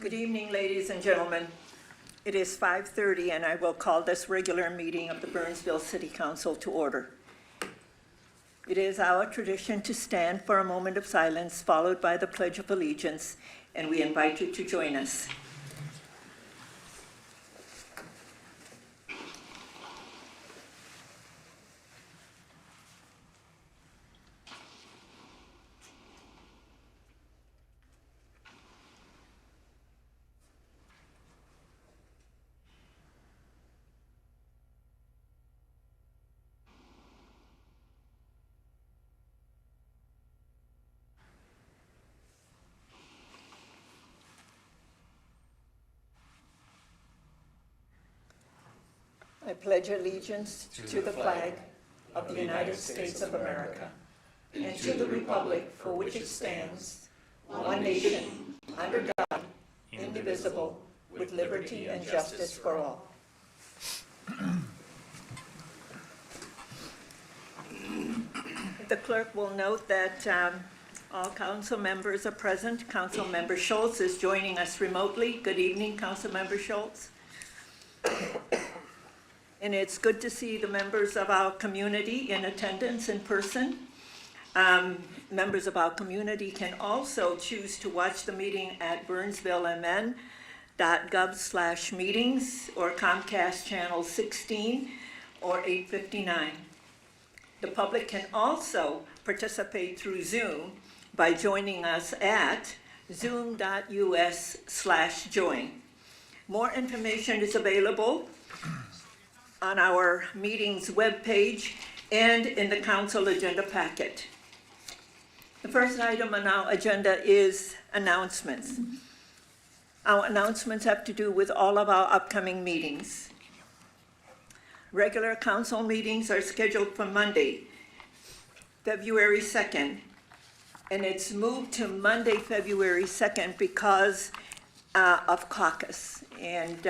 Good evening, ladies and gentlemen. It is 5:30, and I will call this regular meeting of the Burnsville City Council to order. It is our tradition to stand for a moment of silence, followed by the Pledge of Allegiance, and we invite you to join us. I pledge allegiance to the flag of the United States of America and to the republic for which it stands, one nation, under God, indivisible, with liberty and justice for all. The clerk will note that all council members are present. Council Member Schultz is joining us remotely. Good evening, Council Member Schultz. And it's good to see the members of our community in attendance in person. Members of our community can also choose to watch the meeting at burnsvillemn.gov/meetings or Comcast Channel 16 or 859. The public can also participate through Zoom by joining us at zoom.us/join. More information is available on our meeting's webpage and in the council agenda packet. The first item on our agenda is announcements. Our announcements have to do with all of our upcoming meetings. Regular council meetings are scheduled for Monday, February 2nd, and it's moved to Monday, February 2nd because of caucus. And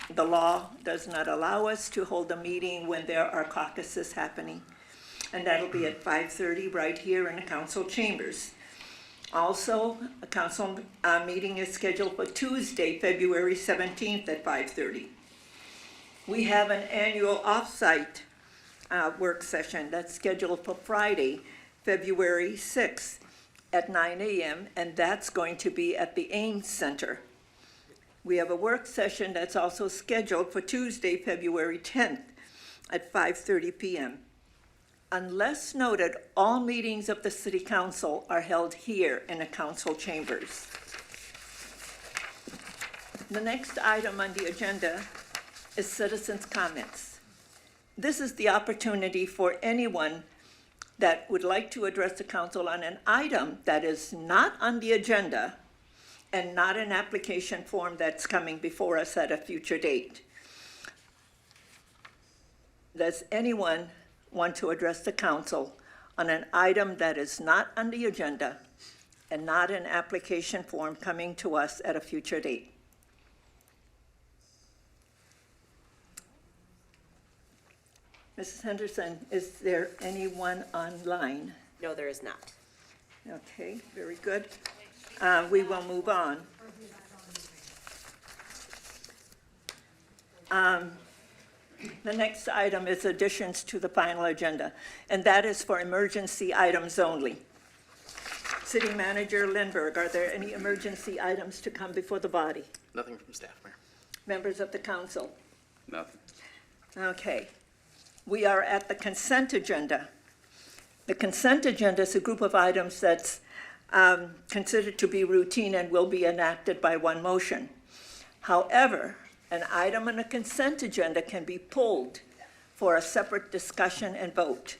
the law does not allow us to hold a meeting when there are caucuses happening. And that'll be at 5:30 right here in the council chambers. Also, a council meeting is scheduled for Tuesday, February 17th at 5:30. We have an annual off-site work session that's scheduled for Friday, February 6th at 9 a.m., and that's going to be at the Ames Center. We have a work session that's also scheduled for Tuesday, February 10th at 5:30 p.m. Unless noted, all meetings of the City Council are held here in the council chambers. The next item on the agenda is citizens' comments. This is the opportunity for anyone that would like to address the council on an item that is not on the agenda and not an application form that's coming before us at a future date. Does anyone want to address the council on an item that is not on the agenda and not an application form coming to us at a future date? Mrs. Henderson, is there anyone online? No, there is not. Okay, very good. We will move on. The next item is additions to the final agenda, and that is for emergency items only. City Manager Lindberg, are there any emergency items to come before the body? Nothing from staff, Mayor. Members of the council? Nothing. Okay. We are at the consent agenda. The consent agenda is a group of items that's considered to be routine and will be enacted by one motion. However, an item on a consent agenda can be pulled for a separate discussion and vote.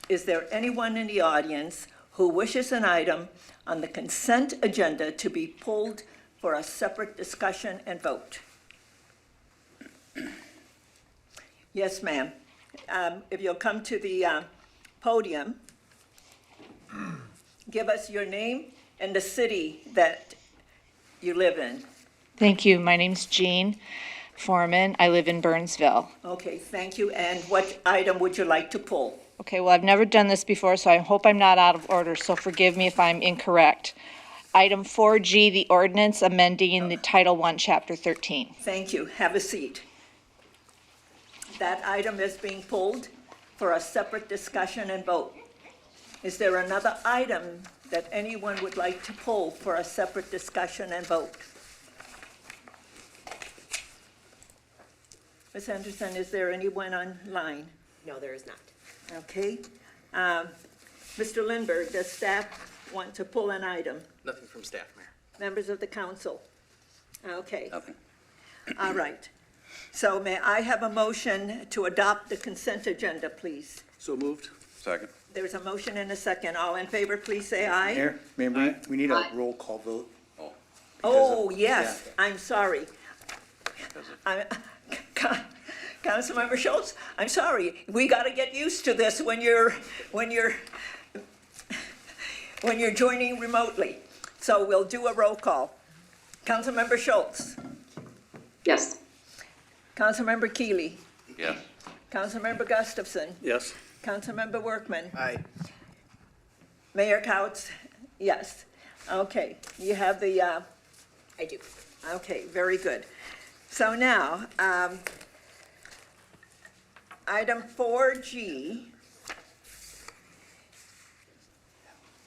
Is there anyone in the audience who wishes an item on the consent agenda to be pulled for a separate discussion and vote? Yes, ma'am. If you'll come to the podium, give us your name and the city that you live in. Thank you. My name's Jean Foreman. I live in Burnsville. Okay, thank you. And what item would you like to pull? Okay, well, I've never done this before, so I hope I'm not out of order, so forgive me if I'm incorrect. Item 4G, the ordinance amending the Title I, Chapter 13. Thank you. Have a seat. That item is being pulled for a separate discussion and vote. Is there another item that anyone would like to pull for a separate discussion and vote? Ms. Anderson, is there anyone online? No, there is not. Okay. Mr. Lindberg, does staff want to pull an item? Nothing from staff, Mayor. Members of the council? Okay. Nothing. All right. So may I have a motion to adopt the consent agenda, please? So moved. Second. There's a motion and a second. All in favor, please say aye. Mayor, we need a roll call vote. Oh, yes, I'm sorry. Councilmember Schultz, I'm sorry. We got to get used to this when you're joining remotely. So we'll do a roll call. Councilmember Schultz. Yes. Councilmember Keeley. Yes. Councilmember Gustafson. Yes. Councilmember Workman. Aye. Mayor Couts, yes. Okay, you have the, I do. okay, very good. So now, item 4G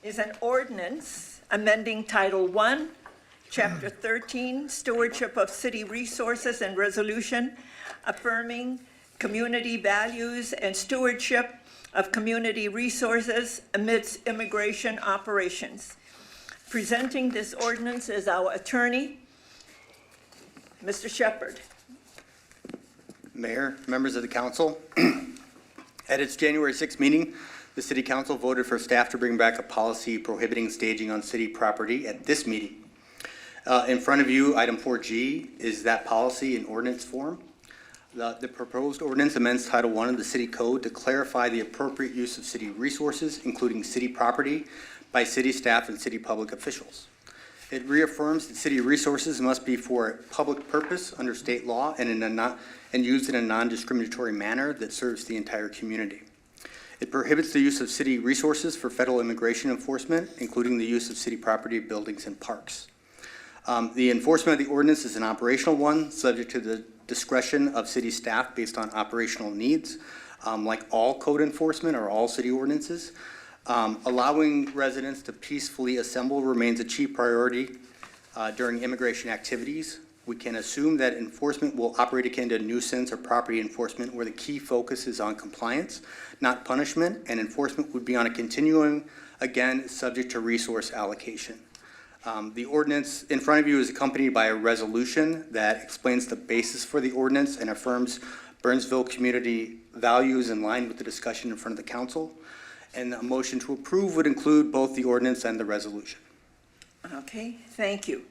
is an ordinance amending Title I, Chapter 13, Stewardship of City Resources and Resolution, affirming community values and stewardship of community resources amidst immigration operations. Presenting this ordinance is our attorney, Mr. Shepherd. Mayor, members of the council, at its January 6th meeting, the city council voted for staff to bring back a policy prohibiting staging on city property at this meeting. In front of you, item 4G is that policy in ordinance form. The proposed ordinance amends Title I of the City Code to clarify the appropriate use of city resources, including city property, by city staff and city public officials. It reaffirms that city resources must be for a public purpose under state law and used in a non-discriminatory manner that serves the entire community. It prohibits the use of city resources for federal immigration enforcement, including the use of city property, buildings, and parks. The enforcement of the ordinance is an operational one, subject to the discretion of city staff based on operational needs, like all code enforcement or all city ordinances. Allowing residents to peacefully assemble remains a chief priority during immigration activities. We can assume that enforcement will operate akin to nuisance or property enforcement, where the key focus is on compliance, not punishment, and enforcement would be on a continuum, again, subject to resource allocation. The ordinance in front of you is accompanied by a resolution that explains the basis for the ordinance and affirms Burnsville community values in line with the discussion in front of the council. And a motion to approve would include both the ordinance and the resolution. Okay, thank you.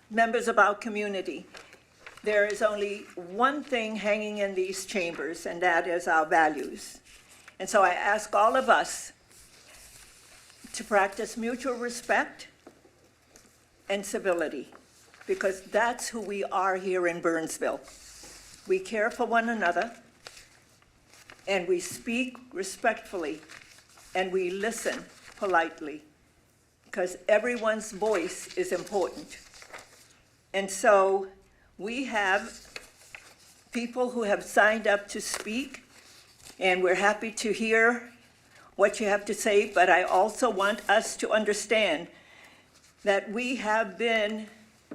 Members of our community, there is only one thing hanging in these chambers, and that is our values. And so I ask all of us to practice mutual respect and civility, because that's who we are here in Burnsville. We care for one another, and we speak respectfully, and we listen politely, because everyone's voice is important. And so we have people who have signed up to speak, and we're happy to hear what you have to say, but I also want us to understand that we have been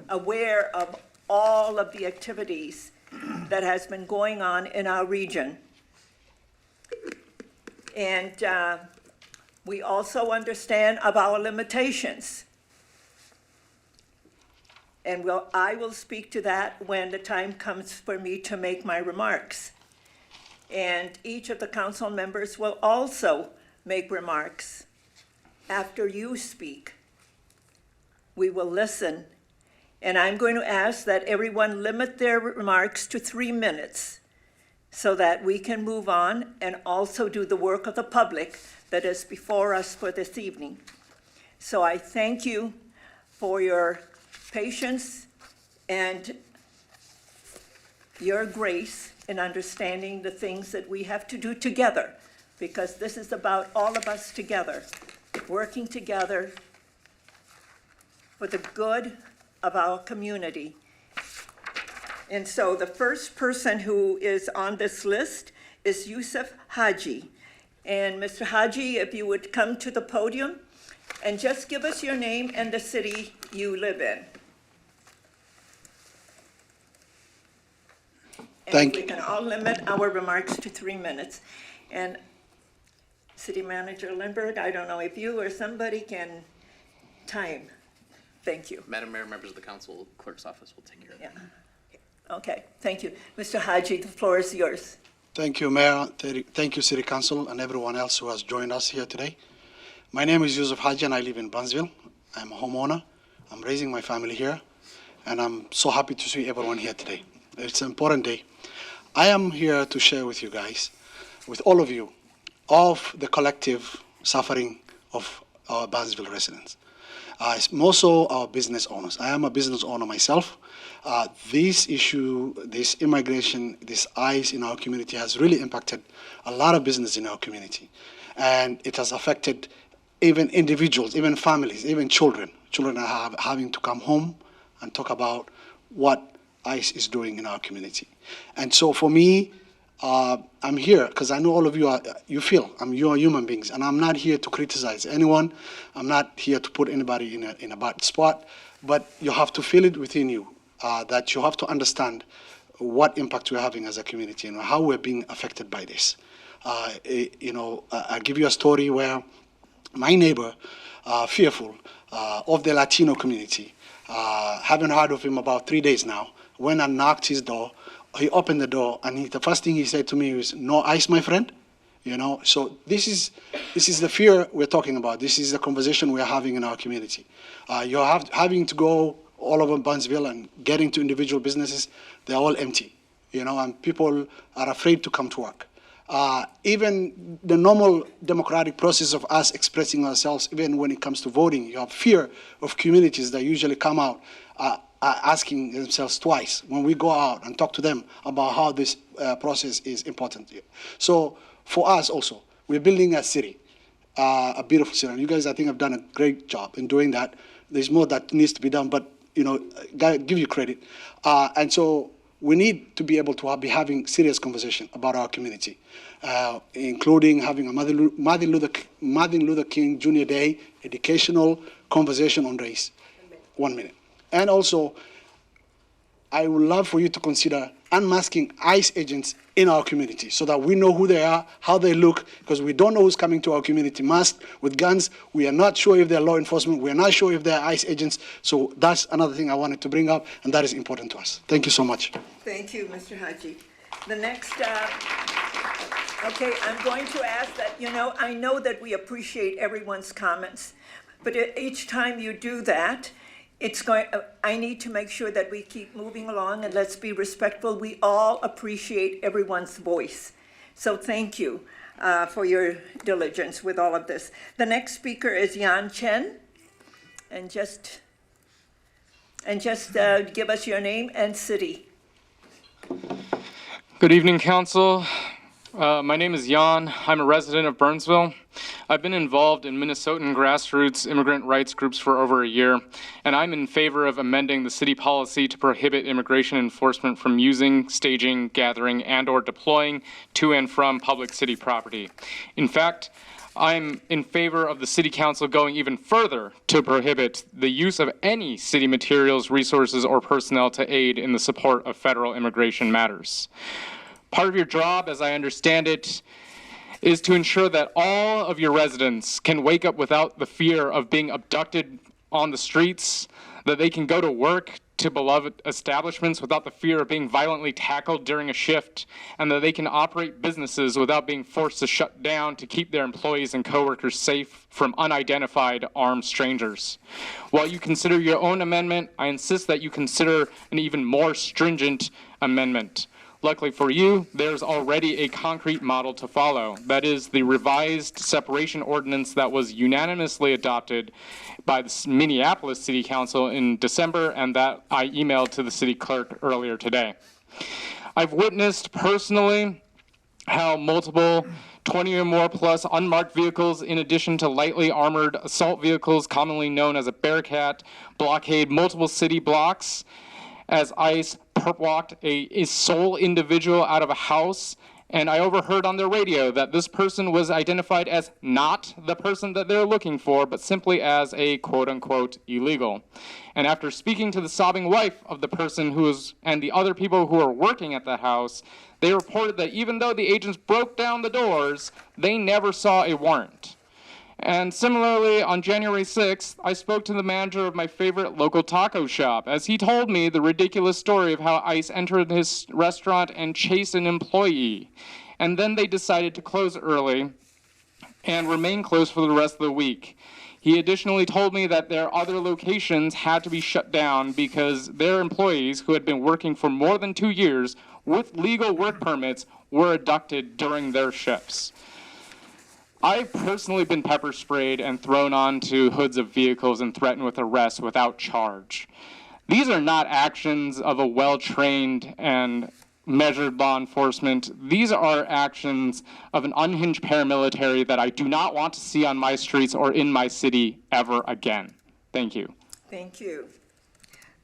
aware of all of the activities that has been going on in our region. And we also understand of our limitations. And I will speak to that when the time comes for me to make my remarks. And each of the council members will also make remarks after you speak. We will listen. And I'm going to ask that everyone limit their remarks to 3 minutes so that we can move on and also do the work of the public that is before us for this evening. So I thank you for your patience and your grace in understanding the things that we have to do together, because this is about all of us together working together for the good of our community. And so the first person who is on this list is Yusuf Haji. And Mr. Haji, if you would come to the podium and just give us your name and the city you live in. Thank And we can all limit our remarks to 3 minutes. And City Manager Lindberg, I don't know if you or somebody can time. Thank you. Madam Mayor, members of the council, clerk's office will take care of that. Yeah. Okay, thank you. Mr. Haji, the floor is yours. Thank you, Mayor. Thank you, City Council, and everyone else who has joined us here today. My name is Yusuf Haji, and I live in Burnsville. I'm a homeowner. I'm raising my family here, and I'm so happy to see everyone here today. It's an important day. I am here to share with you guys, with all of you, of the collective suffering of our Burnsville residents. More so our business owners. I am a business owner myself. This issue, this immigration, this ICE in our community has really impacted a lot of business in our community. And it has affected even individuals, even families, even children. Children are having to come home and talk about what ICE is doing in our community. And so for me, I'm here because I know all of you are, you are human beings, and I'm not here to criticize anyone. I'm not here to put anybody in a bad spot, but you have to feel it within you, that you have to understand what impact we're having as a community and how we're being affected by this. I'll give you a story where my neighbor, fearful of the Latino community, haven't heard of him about 3 days now, went and knocked his door. He opened the door, and the first thing he said to me was, "No ice, my friend." So this is the fear we're talking about. This is the conversation we're having in our community. You're having to go all over Burnsville and get into individual businesses. They're all empty, and people are afraid to come to work. Even the normal democratic process of us expressing ourselves, even when it comes to voting, you have fear of communities that usually come out asking themselves twice when we go out and talk to them about how this process is important. So for us also, we're building a city, a beautiful city. And you guys, I think, have done a great job in doing that. There's more that needs to be done, but, gotta give you credit. And so we need to be able to be having serious conversation about our community, including having a Martin Luther King Jr. Day educational conversation on race. 1 minute. And also, I would love for you to consider unmasking ICE agents in our community so that we know who they are, how they look, because we don't know who's coming to our community masked with guns. We are not sure if they're law enforcement. We are not sure if they're ICE agents. So that's another thing I wanted to bring up, and that is important to us. Thank you so much. Thank you, Mr. Haji. The next, okay, I'm going to ask that, I know that we appreciate everyone's comments, but each time you do that, I need to make sure that we keep moving along, and let's be respectful. We all appreciate everyone's voice. So thank you for your diligence with all of this. The next speaker is Yan Chen. And just give us your name and city. Good evening, Council. My name is Jan. I'm a resident of Burnsville. I've been involved in Minnesotan grassroots immigrant rights groups for over a year, and I'm in favor of amending the city policy to prohibit immigration enforcement from using, staging, gathering, and/or deploying to and from public city property. In fact, I'm in favor of the City Council going even further to prohibit the use of any city materials, resources, or personnel to aid in the support of federal immigration matters. Part of your job, as I understand it, is to ensure that all of your residents can wake up without the fear of being abducted on the streets, that they can go to work to beloved establishments without the fear of being violently tackled during a shift, and that they can operate businesses without being forced to shut down to keep their employees and coworkers safe from unidentified armed strangers. While you consider your own amendment, I insist that you consider an even more stringent amendment. Luckily for you, there's already a concrete model to follow. That is the revised separation ordinance that was unanimously adopted by the Minneapolis City Council in December, and that I emailed to the city clerk earlier today. I've witnessed personally how multiple 20 or more plus unmarked vehicles, in addition to lightly armored assault vehicles, commonly known as a Bearcat, blockade multiple city blocks, as ICE perp-walked a sole individual out of a house. And I overheard on the radio that this person was identified as not the person that they're looking for, but simply as a quote-unquote illegal. And after speaking to the sobbing wife of the person and the other people who were working at the house, they reported that even though the agents broke down the doors, they never saw a warrant. And similarly, on January 6th, I spoke to the manager of my favorite local taco shop, as he told me the ridiculous story of how ICE entered his restaurant and chased an employee. And then they decided to close early and remain closed for the rest of the week. He additionally told me that their other locations had to be shut down because their employees, who had been working for more than 2 years with legal work permits, were abducted during their shifts. I've personally been pepper sprayed and thrown onto hoods of vehicles and threatened with arrest without charge. These are not actions of a well-trained and measured law enforcement. These are actions of an unhinged paramilitary that I do not want to see on my streets or in my city ever again. Thank you. Thank you.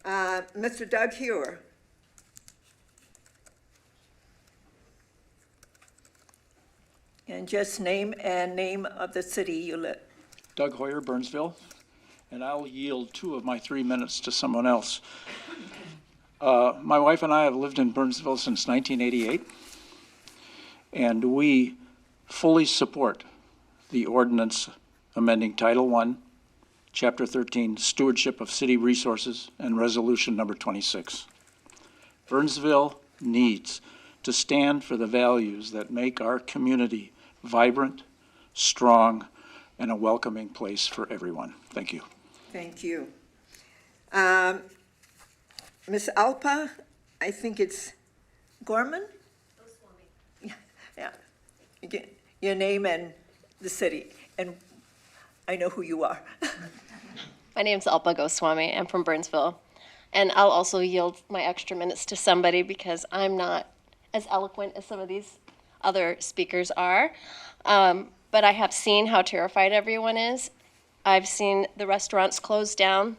Mr. Doug Hewer. And just name and name of the city you live. Doug Hoyer, Burnsville, and I'll yield 2 of my 3 minutes to someone else. My wife and I have lived in Burnsville since 1988, and we fully support the ordinance amending Title I, Chapter 13, Stewardship of City Resources, and Resolution number 26. Burnsville needs to stand for the values that make our community vibrant, strong, and a welcoming place for everyone. Thank you. Thank you. Ms. Alpa, I think it's Gorman? Yeah. Your name and the city, and I know who you are. My name's Alpa Goswami. I'm from Burnsville. And I'll also yield my extra minutes to somebody because I'm not as eloquent as some of these other speakers are. But I have seen how terrified everyone is. I've seen the restaurants close down.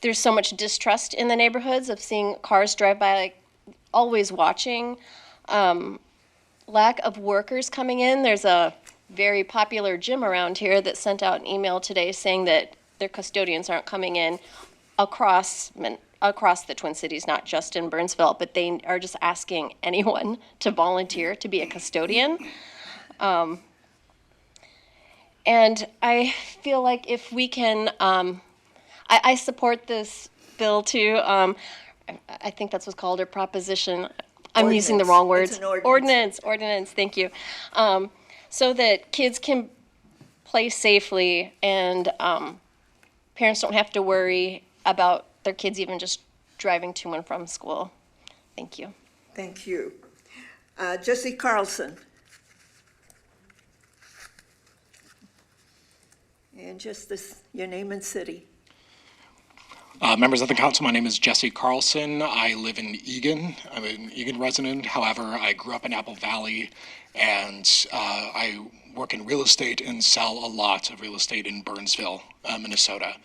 There's so much distrust in the neighborhoods of seeing cars drive by, like always watching. Lack of workers coming in. There's a very popular gym around here that sent out an email today saying that their custodians aren't coming in across the Twin Cities, not just in Burnsville, but they are just asking anyone to volunteer to be a custodian. And I feel like if we can, I support this bill too. I think that's what's called a proposition. I'm using the wrong words. It's an ordinance. Ordinance, thank you. So that kids can play safely and parents don't have to worry about their kids even just driving to and from school. Thank you. Thank you. Jesse Carlson. And just your name and city. Members of the council, my name is Jesse Carlson. I live in Eagan. I'm an Eagan resident. However, I grew up in Apple Valley, and I work in real estate and sell a lot of real estate in Burnsville, Minnesota.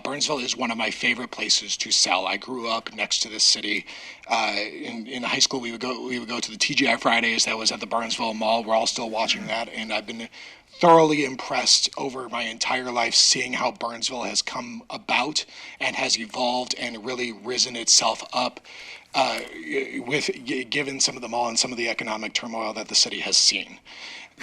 Burnsville is one of my favorite places to sell. I grew up next to this city. In high school, we would go to the TGI Fridays that was at the Burnsville Mall. We're all still watching that, and I've been thoroughly impressed over my entire life seeing how Burnsville has come about and has evolved and really risen itself up given some of the mall and some of the economic turmoil that the city has seen.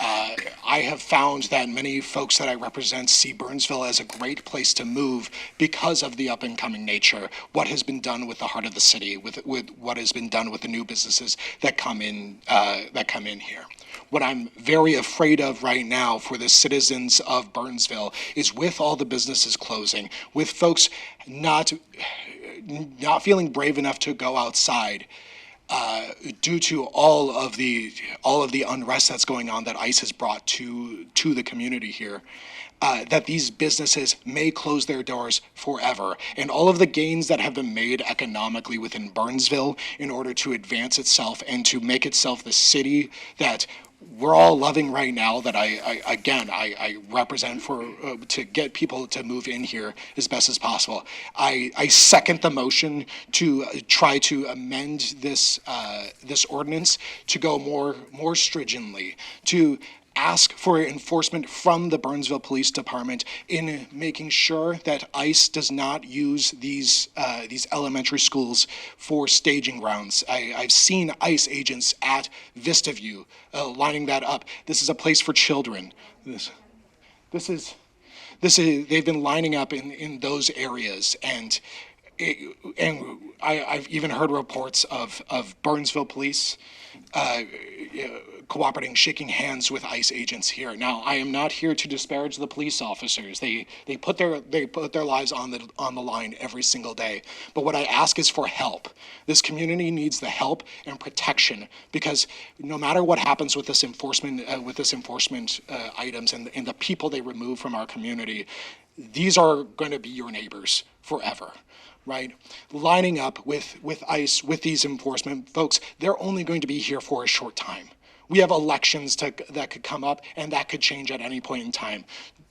I have found that many folks that I represent see Burnsville as a great place to move because of the up-and-coming nature, what has been done with the heart of the city, with what has been done with the new businesses that come in here. What I'm very afraid of right now for the citizens of Burnsville is with all the businesses closing, with folks not feeling brave enough to go outside, due to all of the unrest that's going on that ICE has brought to the community here, that these businesses may close their doors forever. And all of the gains that have been made economically within Burnsville in order to advance itself and to make itself the city that we're all loving right now, that I represent for to get people to move in here as best as possible. I second the motion to try to amend this ordinance to go more stringently, to ask for enforcement from the Burnsville Police Department in making sure that ICE does not use these elementary schools for staging grounds. I've seen ICE agents at Vista View lining that up. This is a place for children. This is they've been lining up in those areas, and I've even heard reports of Burnsville police cooperating, shaking hands with ICE agents here. Now, I am not here to disparage the police officers. They put their lives on the line every single day. But what I ask is for help. This community needs the help and protection, because no matter what happens with this enforcement items and the people they remove from our community, these are going to be your neighbors forever. Right? Lining up with ICE, with these enforcement folks, they're only going to be here for a short time. We have elections that could come up, and that could change at any point in time.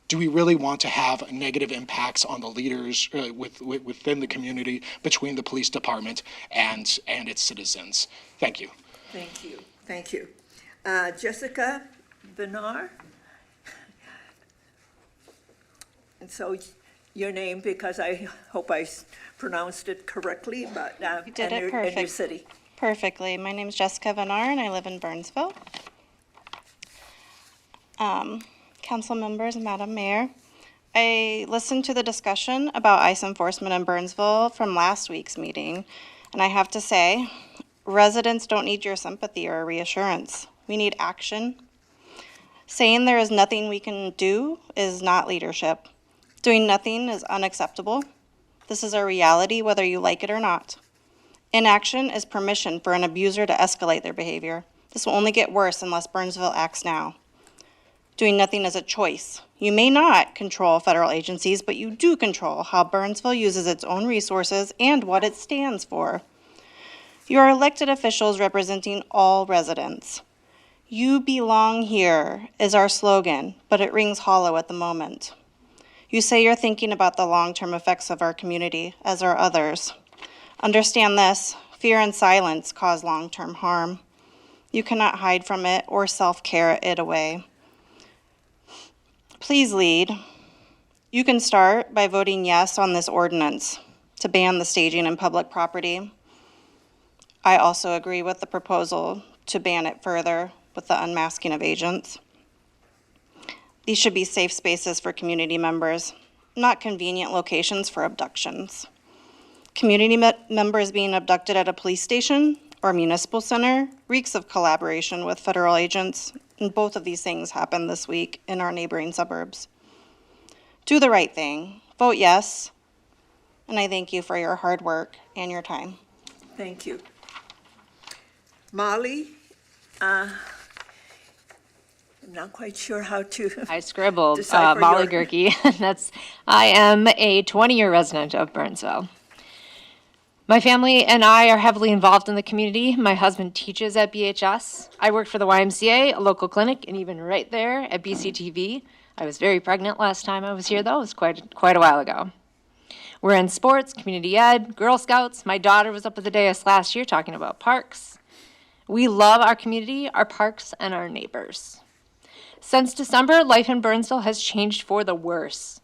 Do we really want to have negative impacts on the leaders within the community, between the police department and its citizens? Thank you. Thank you. Thank you. Jessica Benar? And so your name, because I hope I pronounced it correctly, but You did it and your perfect. city. Perfectly. My name is Jessica Venar, and I live in Burnsville. Council members, Madam Mayor, I listened to the discussion about ICE enforcement in Burnsville from last week's meeting, and I have to say, residents don't need your sympathy or reassurance. We need action. Saying there is nothing we can do is not leadership. Doing nothing is unacceptable. This is a reality whether you like it or not. Inaction is permission for an abuser to escalate their behavior. This will only get worse unless Burnsville acts now. Doing nothing is a choice. You may not control federal agencies, but you do control how Burnsville uses its own resources and what it stands for. You are elected officials representing all residents. You belong here is our slogan, but it rings hollow at the moment. You say you're thinking about the long-term effects of our community, as are others. Understand this, fear and silence cause long-term harm. You cannot hide from it or self-care it away. Please lead. You can start by voting yes on this ordinance to ban the staging in public property. I also agree with the proposal to ban it further with the unmasking of agents. These should be safe spaces for community members, not convenient locations for abductions. Community members being abducted at a police station or municipal center reeks of collaboration with federal agents, and both of these things happened this week in our neighboring suburbs. Do the right thing. Vote yes, and I thank you for your hard work and your time. Thank you. Molly? I'm not quite sure how to. I scribbled decipher Molly your- Gerke. I am a 20-year resident of Burnsville. My family and I are heavily involved in the community. My husband teaches at BHS. I work for the YMCA, a local clinic, and even right there at BCTV. I was very pregnant last time I was here, though. It was quite a while ago. We're in sports, community ed, Girl Scouts. My daughter was up at the dais last year talking about parks. We love our community, our parks, and our neighbors. Since December, life in Burnsville has changed for the worse.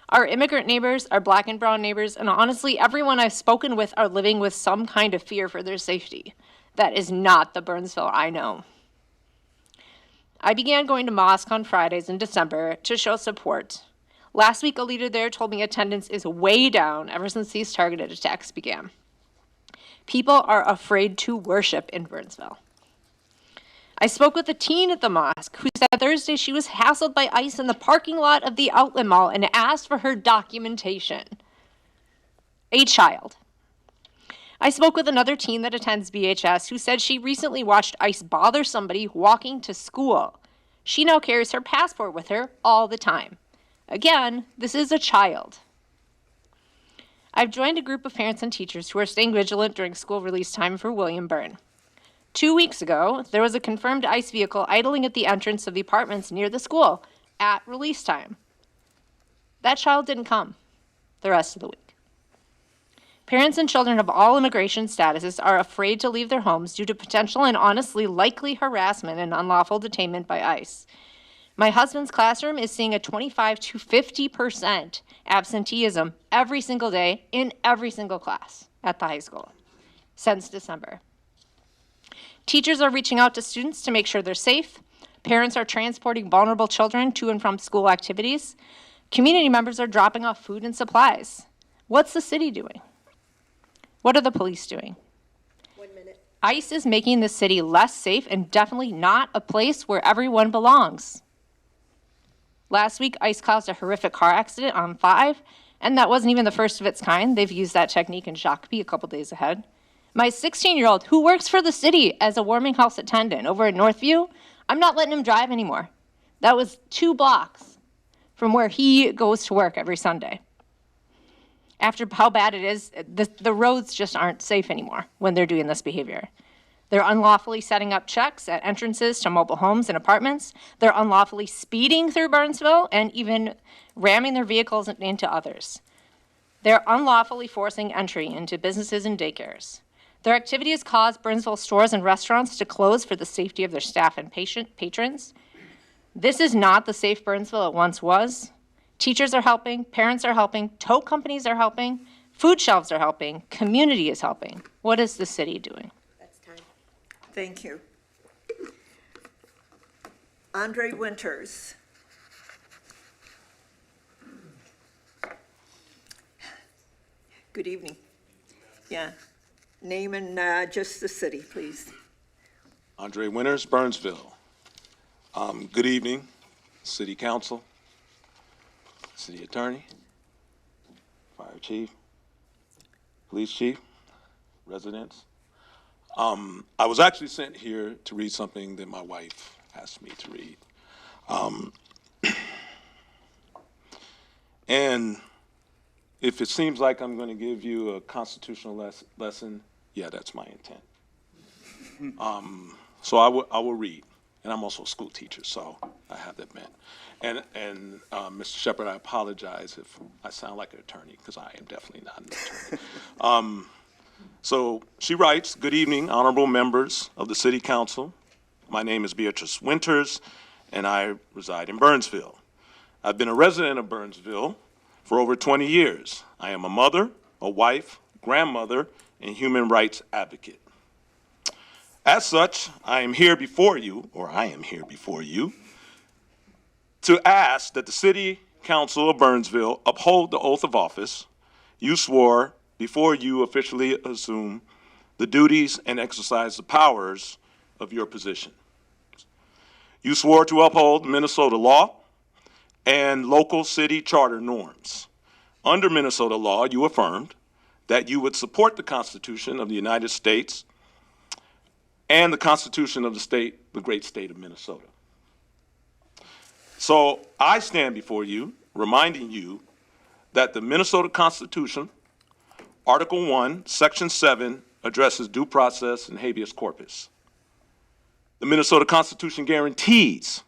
Our immigrant neighbors, our black and brown neighbors, and honestly, everyone I've spoken with are living with some kind of fear for their safety. That is not the Burnsville I know. I began going to mosque on Fridays in December to show support. Last week, a leader there told me attendance is way down ever since these targeted attacks began. People are afraid to worship in Burnsville. I spoke with a teen at the mosque who said Thursday she was hassled by ICE in the parking lot of the outlet mall and asked for her documentation. A child. I spoke with another teen that attends BHS who said she recently watched ICE bother somebody walking to school. She now carries her passport with her all the time. Again, this is a child. I've joined a group of parents and teachers who are staying vigilant during school release time for William Byrne. 2 weeks ago, there was a confirmed ICE vehicle idling at the entrance of the apartments near the school at release time. That child didn't come the rest of the week. Parents and children of all immigration statuses are afraid to leave their homes due to potential and honestly likely harassment and unlawful detainment by ICE. My husband's classroom is seeing a 25 to 50% absenteeism every single day in every single class at the high school since December. Teachers are reaching out to students to make sure they're safe. Parents are transporting vulnerable children to and from school activities. Community members are dropping off food and supplies. What's the city doing? What are the police doing? 1 minute. ICE is making the city less safe and definitely not a place where everyone belongs. Last week, ICE caused a horrific car accident on 5, and that wasn't even the first of its kind. They've used that technique in Shakopee a couple days ahead. My 16-year-old, who works for the city as a warming house attendant over at Northview, I'm not letting him drive anymore. That was 2 blocks from where he goes to work every Sunday. After how bad it is, the roads just aren't safe anymore when they're doing this behavior. They're unlawfully setting up checks at entrances to mobile homes and apartments. They're unlawfully speeding through Burnsville and even ramming their vehicles into others. They're unlawfully forcing entry into businesses and daycares. Their activity has caused Burnsville stores and restaurants to close for the safety of their staff and patrons. This is not the safe Burnsville it once was. Teachers are helping, parents are helping, tow companies are helping, food shelves are helping, community is helping. What is the city doing? That's time. Thank you. Andre Winters. Good evening. Yeah. Name and just the city, please. Andre Winters, Burnsville. Good evening, City Council, City Attorney, Fire Chief, Police Chief, residents. I was actually sent here to read something that my wife asked me to read. And if it seems like I'm going to give you a constitutional lesson, yeah, that's my intent. So I will read, and I'm also a school teacher, so I have that meant. And Mr. Shepherd, I apologize if I sound like an attorney, because I am definitely not an attorney. So she writes, "Good evening, honorable members of the City Council. My name is Beatrice Winters, and I reside in Burnsville. I've been a resident of Burnsville for over 20 years. I am a mother, a wife, grandmother, and human rights advocate. As such, I am here before you to ask that the City Council of Burnsville uphold the oath of office you swore before you officially assume the duties and exercise the powers of your position. You swore to uphold Minnesota law and local city charter norms. Under Minnesota law, you affirmed that you would support the Constitution of the United States and the Constitution of the great state of Minnesota. So I stand before you, reminding you that the Minnesota Constitution, Article 1, Section 7, addresses due process and habeas corpus. The Minnesota Constitution guarantees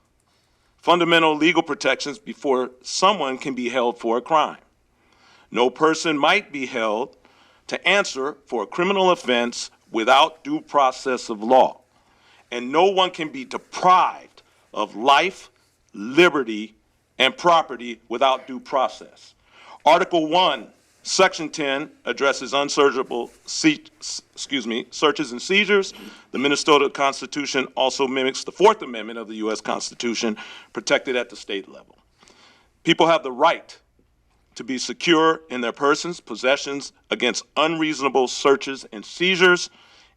fundamental legal protections before someone can be held for a crime. No person might be held to answer for a criminal offense without due process of law, and no one can be deprived of life, liberty, and property without due process. Article 1, Section 10 addresses searches and seizures. The Minnesota Constitution also mimics the Fourth Amendment of the U.S. Constitution, protected at the state level. People have the right to be secure in their persons, possessions against unreasonable searches and seizures.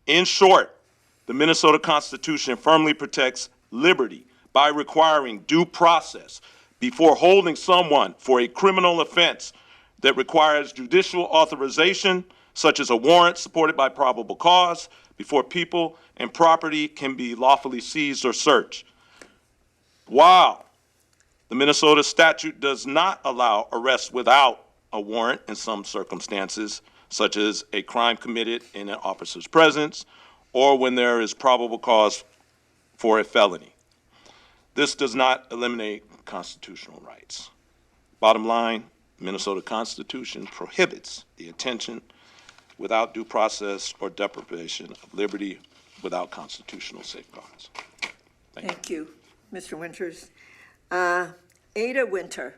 In short, the Minnesota Constitution firmly protects liberty by requiring due process before holding someone for a criminal offense that requires judicial authorization such as a warrant supported by probable cause, before people and property can be lawfully seized or searched. While the Minnesota statute does not allow arrest without a warrant in some circumstances, such as a crime committed in an officer's presence or when there is probable cause for a felony. This does not eliminate constitutional rights. Bottom line, the Minnesota Constitution prohibits the detention without due process or deprivation of liberty without constitutional safeguards. Thank you, Mr. Winters. Ada Winter.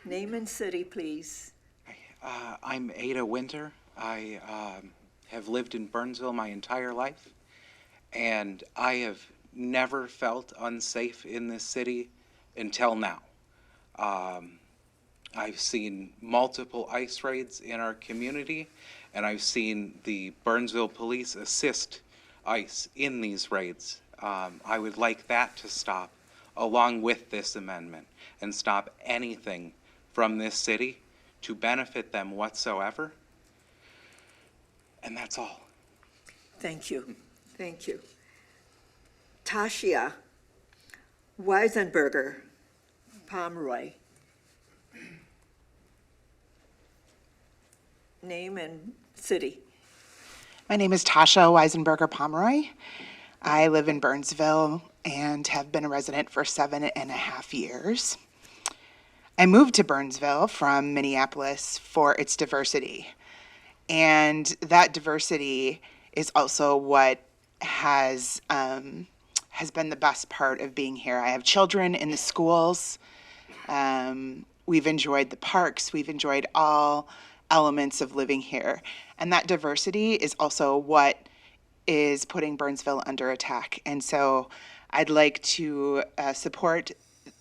Name and city, please. I'm Ada Winter. I have lived in Burnsville my entire life, and I have never felt unsafe in this city until now. I've seen multiple ICE raids in our community, and I've seen the Burnsville police assist ICE in these raids. I would like that to stop along with this amendment and stop anything from this city to benefit them whatsoever. And that's all. Thank you. Thank you. Tasia Weisenberger Pomeroy. Name and city. My name is Tasha Weisenberger Pomeroy. I live in Burnsville and have been a resident for 7.5 years. I moved to Burnsville from Minneapolis for its diversity. And that diversity is also what has been the best part of being here. I have children in the schools. We've enjoyed the parks. We've enjoyed all elements of living here. And that diversity is also what is putting Burnsville under attack. And so I'd like to support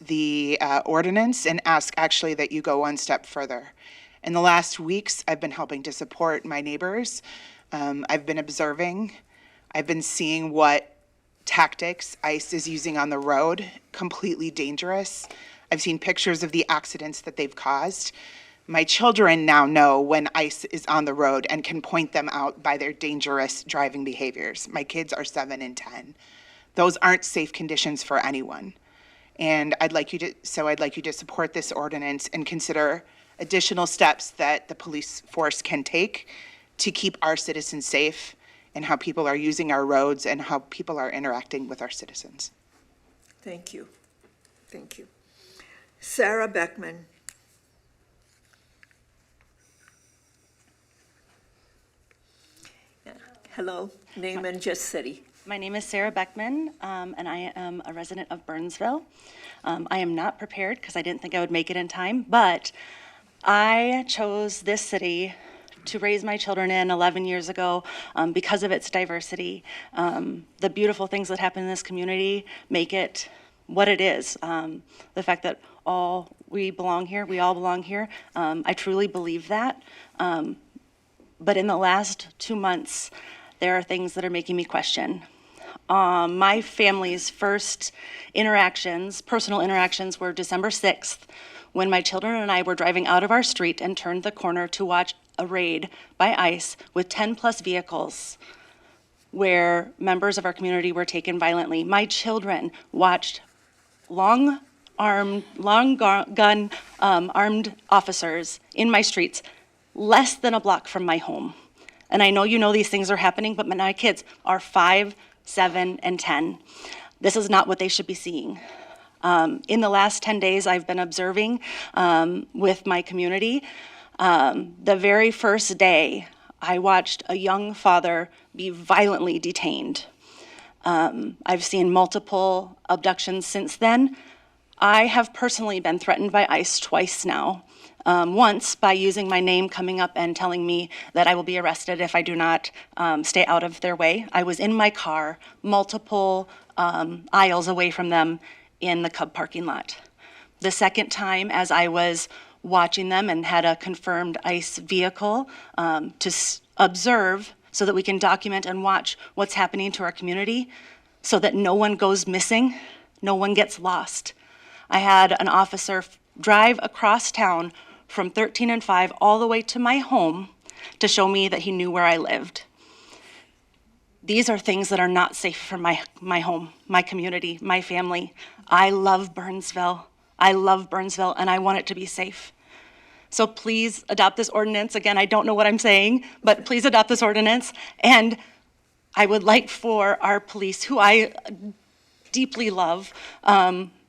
the ordinance and ask actually that you go one step further. In the last weeks, I've been helping to support my neighbors. I've been observing. I've been seeing what tactics ICE is using on the road, completely dangerous. I've seen pictures of the accidents that they've caused. My children now know when ICE is on the road and can point them out by their dangerous driving behaviors. My kids are 7 and 10. Those aren't safe conditions for anyone. And I'd like you to support this ordinance and consider additional steps that the police force can take to keep our citizens safe and how people are using our roads and how people are interacting with our citizens. Thank you. Thank you. Sarah Beckman. Hello, name and just city. My name is Sarah Beckman, and I am a resident of Burnsville. I am not prepared because I didn't think I would make it in time, but I chose this city to raise my children in 11 years ago because of its diversity. The beautiful things that happen in this community make it what it is. The fact that we all belong here, I truly believe that. But in the last 2 months, there are things that are making me question. My family's first personal interactions, were December 6th, when my children and I were driving out of our street and turned the corner to watch a raid by ICE with 10+ vehicles where members of our community were taken violently. My children watched long gun armed officers in my streets less than a block from my home. And I know you know these things are happening, but my kids are 5, 7, and 10. This is not what they should be seeing. In the last 10 days, I've been observing with my community. The very first day, I watched a young father be violently detained. I've seen multiple abductions since then. I have personally been threatened by ICE twice now. Once by using my name, coming up and telling me that I will be arrested if I do not stay out of their way. I was in my car, multiple aisles away from them in the Cub parking lot. The second time, as I was watching them and had a confirmed ICE vehicle to observe so that we can document and watch what's happening to our community so that no one goes missing, no one gets lost. I had an officer drive across town from 13 and 5 all the way to my home to show me that he knew where I lived. These are things that are not safe for my home, my community, my family. I love Burnsville. I love Burnsville, and I want it to be safe. So please adopt this ordinance. Again, I don't know what I'm saying, but please adopt this ordinance. And I would like for our police, who I deeply love,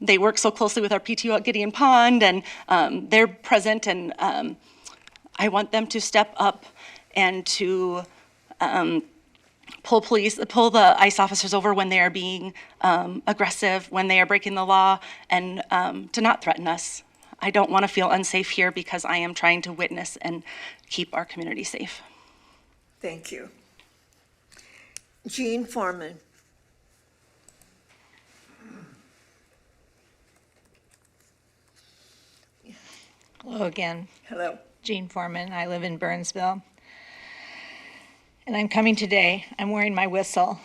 they work so closely with our PTO at Gideon Pond, and they're present, and I want them to step up and to pull the ICE officers over when they are being aggressive, when they are breaking the law, and to not threaten us. I don't want to feel unsafe here because I am trying to witness and keep our community safe. Thank you. Jean Foreman. Hello again. Hello. Jean Foreman. I live in Burnsville. And I'm coming today. I'm wearing my whistle.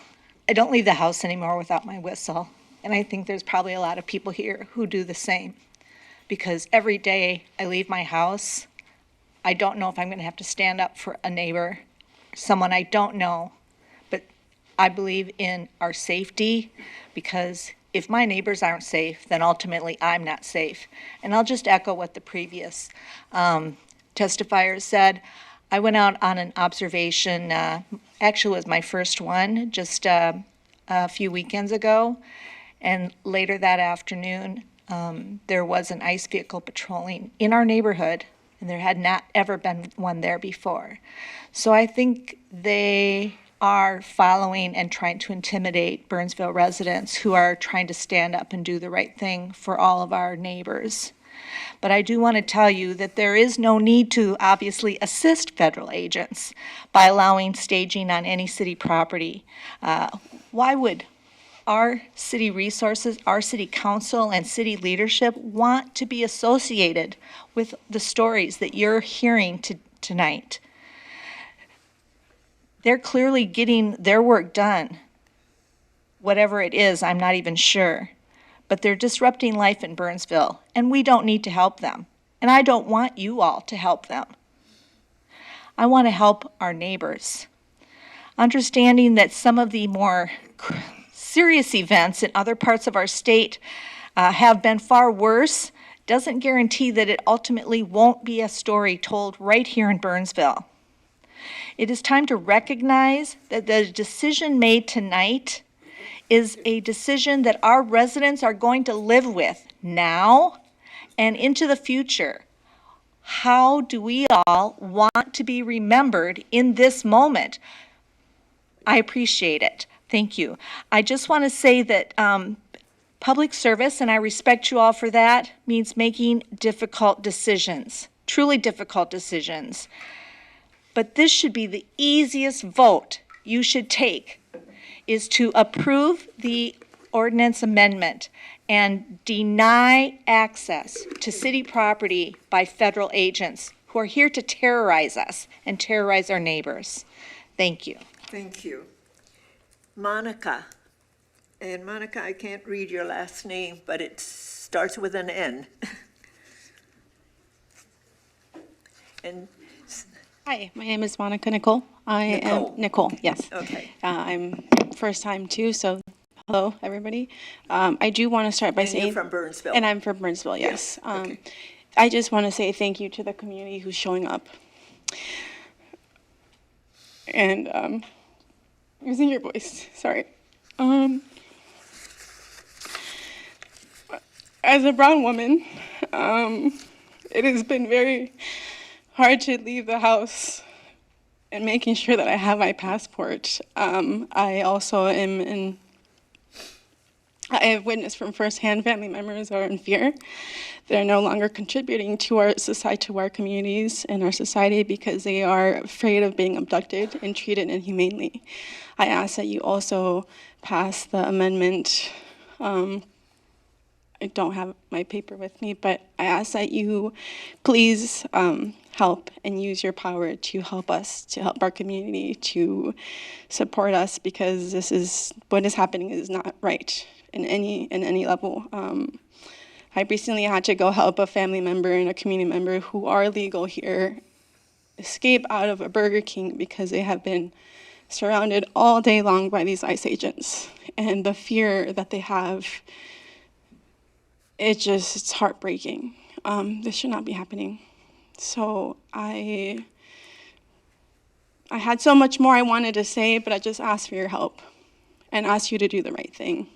I don't leave the house anymore without my whistle. And I think there's probably a lot of people here who do the same. Because every day I leave my house, I don't know if I'm going to have to stand up for a neighbor, someone I don't know. But I believe in our safety, because if my neighbors aren't safe, then ultimately I'm not safe. And I'll just echo what the previous testifier said. I went out on an observation, actually it was my first one, just a few weekends ago. And later that afternoon, there was an ICE vehicle patrolling in our neighborhood, and there had not ever been one there before. So I think they are following and trying to intimidate Burnsville residents who are trying to stand up and do the right thing for all of our neighbors. But I do want to tell you that there is no need to obviously assist federal agents by allowing staging on any city property. Why would our city resources, our city council, and city leadership want to be associated with the stories that you're hearing tonight? They're clearly getting their work done. Whatever it is, I'm not even sure. But they're disrupting life in Burnsville, and we don't need to help them. And I don't want you all to help them. I want to help our neighbors. Understanding that some of the more serious events in other parts of our state have been far worse doesn't guarantee that it ultimately won't be a story told right here in Burnsville. It is time to recognize that the decision made tonight is a decision that our residents are going to live with now and into the future. How do we all want to be remembered in this moment? I appreciate it. Thank you. I just want to say that public service, and I respect you all for that, means making difficult decisions, truly difficult decisions. But this should be the easiest vote you should take, is to approve the ordinance amendment and deny access to city property by federal agents who are here to terrorize us and terrorize our neighbors. Thank you. Thank you. Monica. And Monica, I can't read your last name, but it starts with an N. And hi, my name is Monica Nicole. I am Nicole, yes. Okay. I'm first time too, so hello, everybody. I do want to start by saying— you're from Burnsville. And I'm from Burnsville, yes. Okay. I just want to say thank you to the community who's showing up. And using your voice, sorry. As a brown woman, it has been very hard to leave the house and making sure that I have my passport. I also I have witnessed from firsthand family members are in fear. They're no longer contributing to our society, to our communities and our society, because they are afraid of being abducted and treated inhumanely. I ask that you also pass the amendment I don't have my paper with me, but I ask that you please help and use your power to help us, to help our community, to support us, because this is what is happening is not right in any level. I recently had to go help a family member and a community member who are legal here escape out of a Burger King because they have been surrounded all day long by these ICE agents. And the fear that they have, it's heartbreaking. This should not be happening. So I had so much more I wanted to say, but I just asked for your help and asked you to do the right thing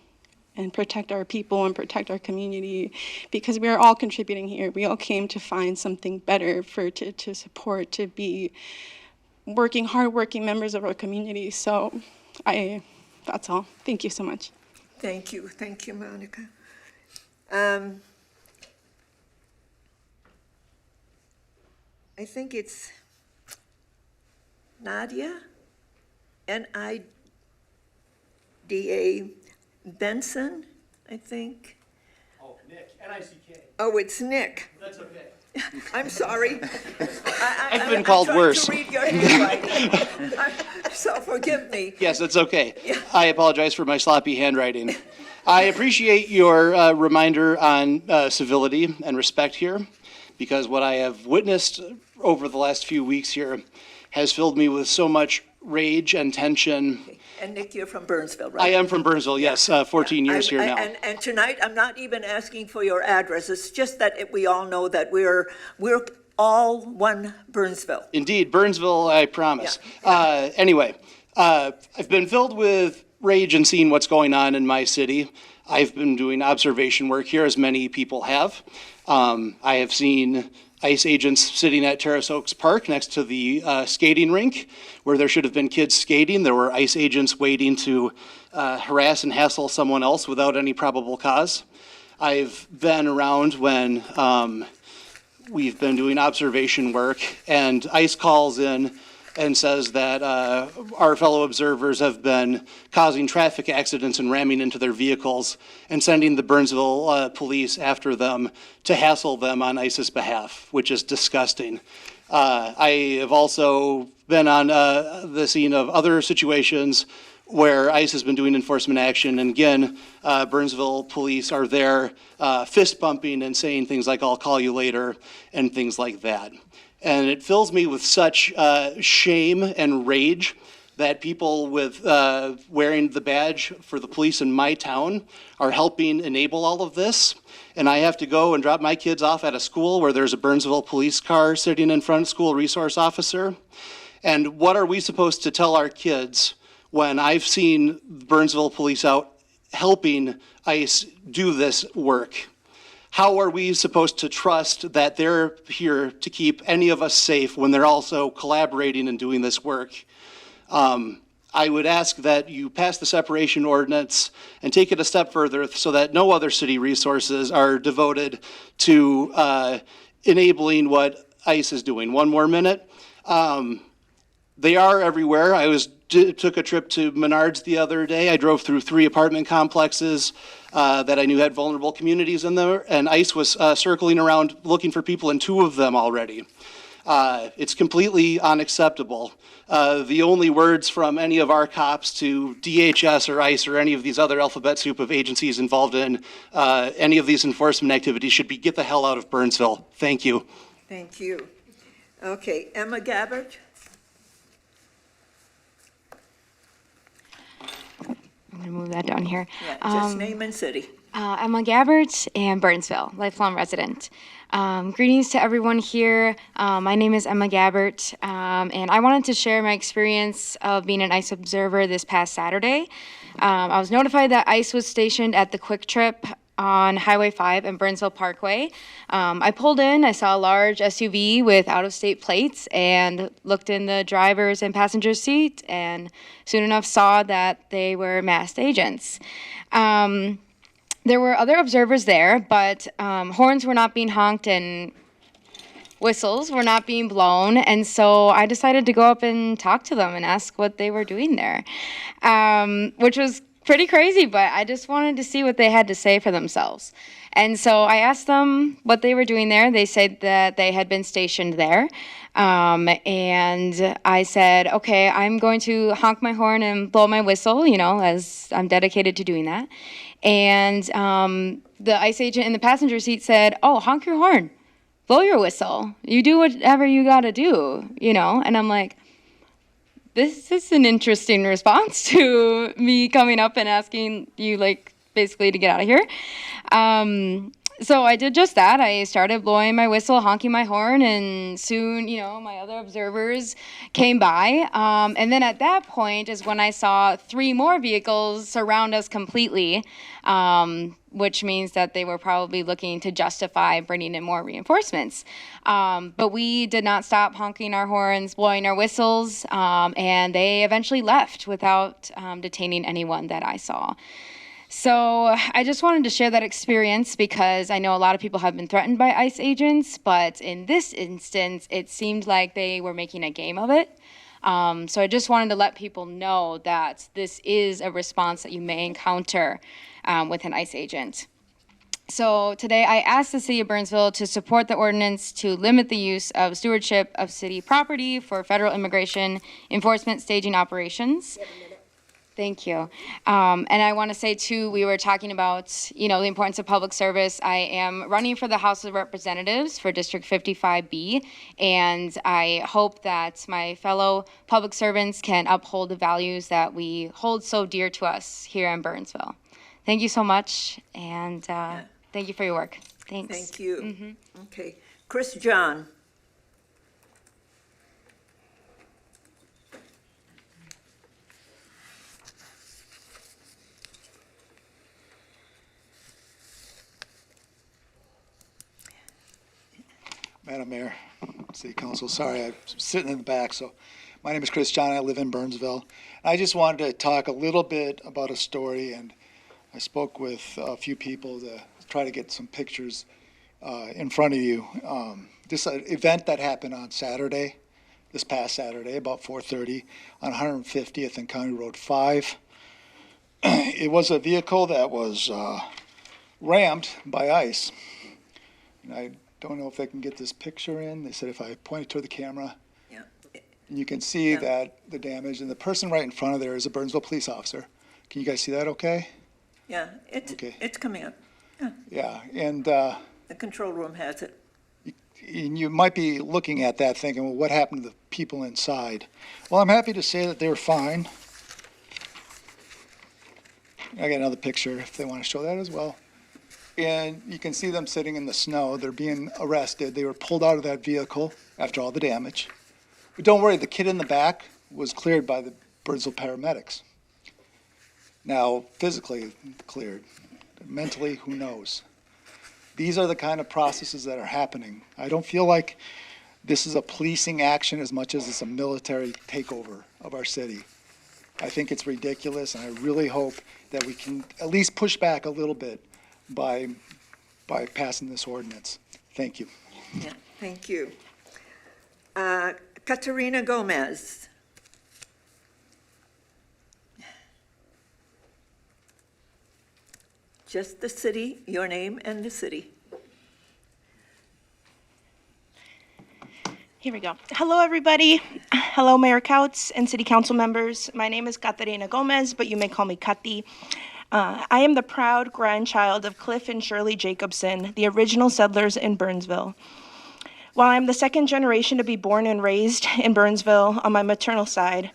and protect our people and protect our community, because we are all contributing here. We all came to find something better to support, to be hardworking members of our community. So that's all. Thank you so much. Thank you, Monica. I think it's Nadia, Nida Benson, I think. Oh, Nick, N-I-C-K. Oh, it's Nick. That's okay. I'm sorry. I've been called worse. I'm trying to read your handwriting. So forgive me. Yes, that's okay. I apologize for my sloppy handwriting. I appreciate your reminder on civility and respect here, because what I have witnessed over the last few weeks here has filled me with so much rage and tension. And Nick, you're from Burnsville, right? I am from Burnsville, yes, 14 years here now. And tonight, I'm not even asking for your address. It's just that we all know that we're all one Burnsville. Indeed, Burnsville, I promise. Anyway, I've been filled with rage and seeing what's going on in my city. I've been doing observation work here, as many people have. I have seen ICE agents sitting at Terrace Oaks Park next to the skating rink, where there should have been kids skating. There were ICE agents waiting to harass and hassle someone else without any probable cause. I've been around when we've been doing observation work, and ICE calls in and says that our fellow observers have been causing traffic accidents and ramming into their vehicles and sending the Burnsville police after them to hassle them on ICE's behalf, which is disgusting. I have also been on the scene of other situations where ICE has been doing enforcement action, and again, Burnsville police are there fist bumping and saying things like, "I'll call you later," and things like that. And it fills me with such shame and rage that people with wearing the badge for the police in my town are helping enable all of this. And I have to go and drop my kids off at a school where there's a Burnsville police car sitting in front, school resource officer. And what are we supposed to tell our kids when I've seen Burnsville police out helping ICE do this work? How are we supposed to trust that they're here to keep any of us safe when they're also collaborating and doing this work? I would ask that you pass the separation ordinance and take it a step further so that no other city resources are devoted to enabling what ICE is doing. One more minute. They are everywhere. I took a trip to Menards the other day. I drove through 3 apartment complexes that I knew had vulnerable communities in there, and ICE was circling around looking for people in 2 of them already. It's completely unacceptable. The only words from any of our cops to DHS or ICE or any of these other alphabet soup of agencies involved in any of these enforcement activities should be, "Get the hell out of Burnsville." Thank you. Thank you. Okay, Emma Gabbard. I'm going to move that down here. Yeah, just name and city. Emma Gabbard and Burnsville, lifelong resident. Greetings to everyone here. My name is Emma Gabbard, and I wanted to share my experience of being an ICE observer this past Saturday. I was notified that ICE was stationed at the Quick Trip on Highway 5 and Burnsville Parkway. I pulled in, I saw a large SUV with out-of-state plates and looked in the driver's and passenger seat, and soon enough saw that they were masked agents. There were other observers there, but horns were not being honked and whistles were not being blown, and so I decided to go up and talk to them and ask what they were doing there, which was pretty crazy, but I just wanted to see what they had to say for themselves. And so I asked them what they were doing there. They said that they had been stationed there. And I said, okay, I'm going to honk my horn and blow my whistle, as I'm dedicated to doing that. And the ICE agent in the passenger seat said, oh, honk your horn, blow your whistle. You do whatever you got to do, And I'm like, this is an interesting response to me coming up and asking you, basically to get out of here. So I did just that. I started blowing my whistle, honking my horn, and soon, my other observers came by. And then at that point is when I saw 3 more vehicles surround us completely, which means that they were probably looking to justify bringing in more reinforcements. But we did not stop honking our horns, blowing our whistles, and they eventually left without detaining anyone that I saw. So I just wanted to share that experience because I know a lot of people have been threatened by ICE agents, but in this instance, it seemed like they were making a game of it. So I just wanted to let people know that this is a response that you may encounter with an ICE agent. So today I asked the City of Burnsville to support the ordinance to limit the use of stewardship of city property for federal immigration enforcement staging operations. Thank you. And I want to say, too, we were talking about, the importance of public service. I am running for the House of Representatives for District 55B, and I hope that my fellow public servants can uphold the values that we hold so dear to us here in Burnsville. Thank you so much, and thank you for your work. Thanks. Thank you. Okay. Chris John. Madam Mayor, City Council, sorry, I'm sitting in the back. So my name is Chris John. I live in Burnsville. I just wanted to talk a little bit about a story, and I spoke with a few people to try to get some pictures in front of you. This event that happened on Saturday, this past Saturday, about 4:30 on 150th and County Road 5. It was a vehicle that was rammed by ICE. And I don't know if they can get this picture in. They said if I point it toward the camera, and you can see that the damage. And the person right in front of there is a Burnsville police officer. Can you guys see that okay? Yeah, it's coming up. Yeah, and the control room has it. and you might be looking at that thinking, well, what happened to the people inside? Well, I'm happy to say that they were fine. I got another picture if they want to show that as well. And you can see them sitting in the snow. They're being arrested. They were pulled out of that vehicle after all the damage. But don't worry, the kid in the back was cleared by the Burnsville paramedics. Now, physically cleared. Mentally, who knows? These are the kind of processes that are happening. I don't feel like this is a policing action as much as it's a military takeover of our city. I think it's ridiculous, and I really hope that we can at least push back a little bit by passing this ordinance. Thank you. Yeah, thank you. Katerina Gomez. Just the city, your name and the city. Here we go. Hello, everybody. Hello, Mayor Couts and City Council members. My name is Katerina Gomez, but you may call me Kati. I am the proud grandchild of Cliff and Shirley Jacobson, the original settlers in Burnsville. While I'm the second generation to be born and raised in Burnsville on my maternal side,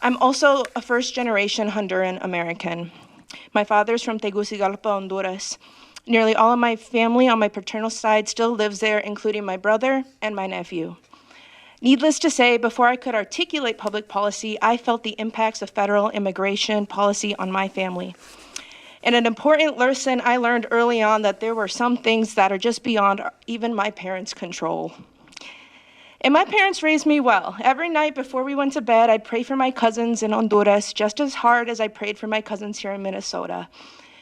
I'm also a first-generation Honduran American. My father's from Tegucigalpa, Honduras. Nearly all of my family on my paternal side still lives there, including my brother and my nephew. Needless to say, before I could articulate public policy, I felt the impacts of federal immigration policy on my family. And an important lesson I learned early on that there were some things that are just beyond even my parents' control. And my parents raised me well. Every night before we went to bed, I'd pray for my cousins in Honduras just as hard as I prayed for my cousins here in Minnesota.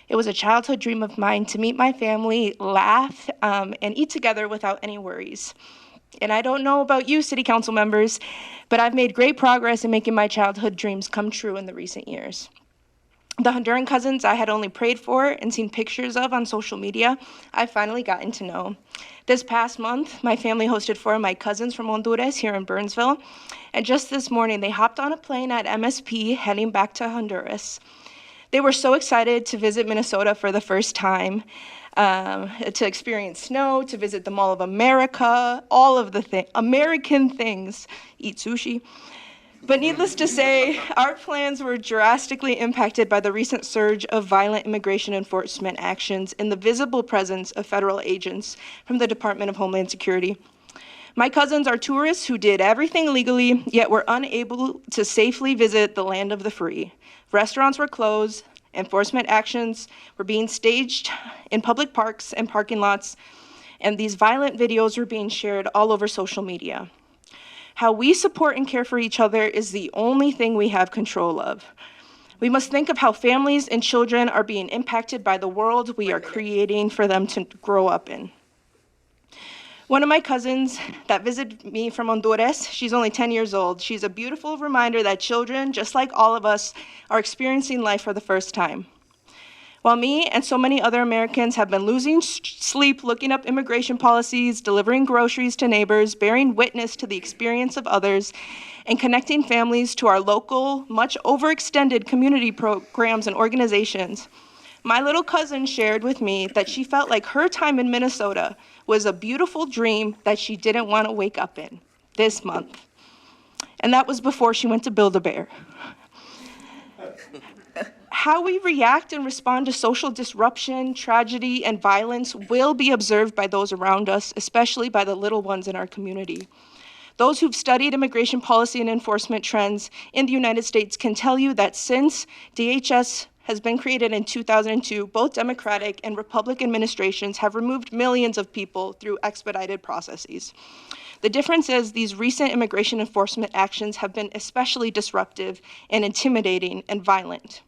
It was a childhood dream of mine to meet my family, laugh, and eat together without any worries. And I don't know about you, City Council members, but I've made great progress in making my childhood dreams come true in the recent years. The Honduran cousins I had only prayed for and seen pictures of on social media, I've finally gotten to know. This past month, my family hosted 4 of my cousins from Honduras here in Burnsville, and just this morning, they hopped on a plane at MSP heading back to Honduras. They were so excited to visit Minnesota for the first time, to experience snow, to visit the Mall of America, all of the American things, eat sushi. But needless to say, our plans were drastically impacted by the recent surge of violent immigration enforcement actions and the visible presence of federal agents from the Department of Homeland Security. My cousins are tourists who did everything legally, yet were unable to safely visit the land of the free. Restaurants were closed, enforcement actions were being staged in public parks and parking lots, and these violent videos were being shared all over social media. How we support and care for each other is the only thing we have control of. We must think of how families and children are being impacted by the world we are creating for them to grow up in. One of my cousins that visited me from Honduras, she's only 10 years old. She's a beautiful reminder that children, just like all of us, are experiencing life for the first time. While me and so many other Americans have been losing sleep looking up immigration policies, delivering groceries to neighbors, bearing witness to the experience of others, and connecting families to our local, much overextended community programs and organizations, my little cousin shared with me that she felt like her time in Minnesota was a beautiful dream that she didn't want to wake up in this month. And that was before she went to Build-A-Bear. How we react and respond to social disruption, tragedy, and violence will be observed by those around us, especially by the little ones in our community. Those who've studied immigration policy and enforcement trends in the United States can tell you that since DHS has been created in 2002, both Democratic and Republican administrations have removed millions of people through expedited processes. The difference is these recent immigration enforcement actions have been especially disruptive and intimidating and violent.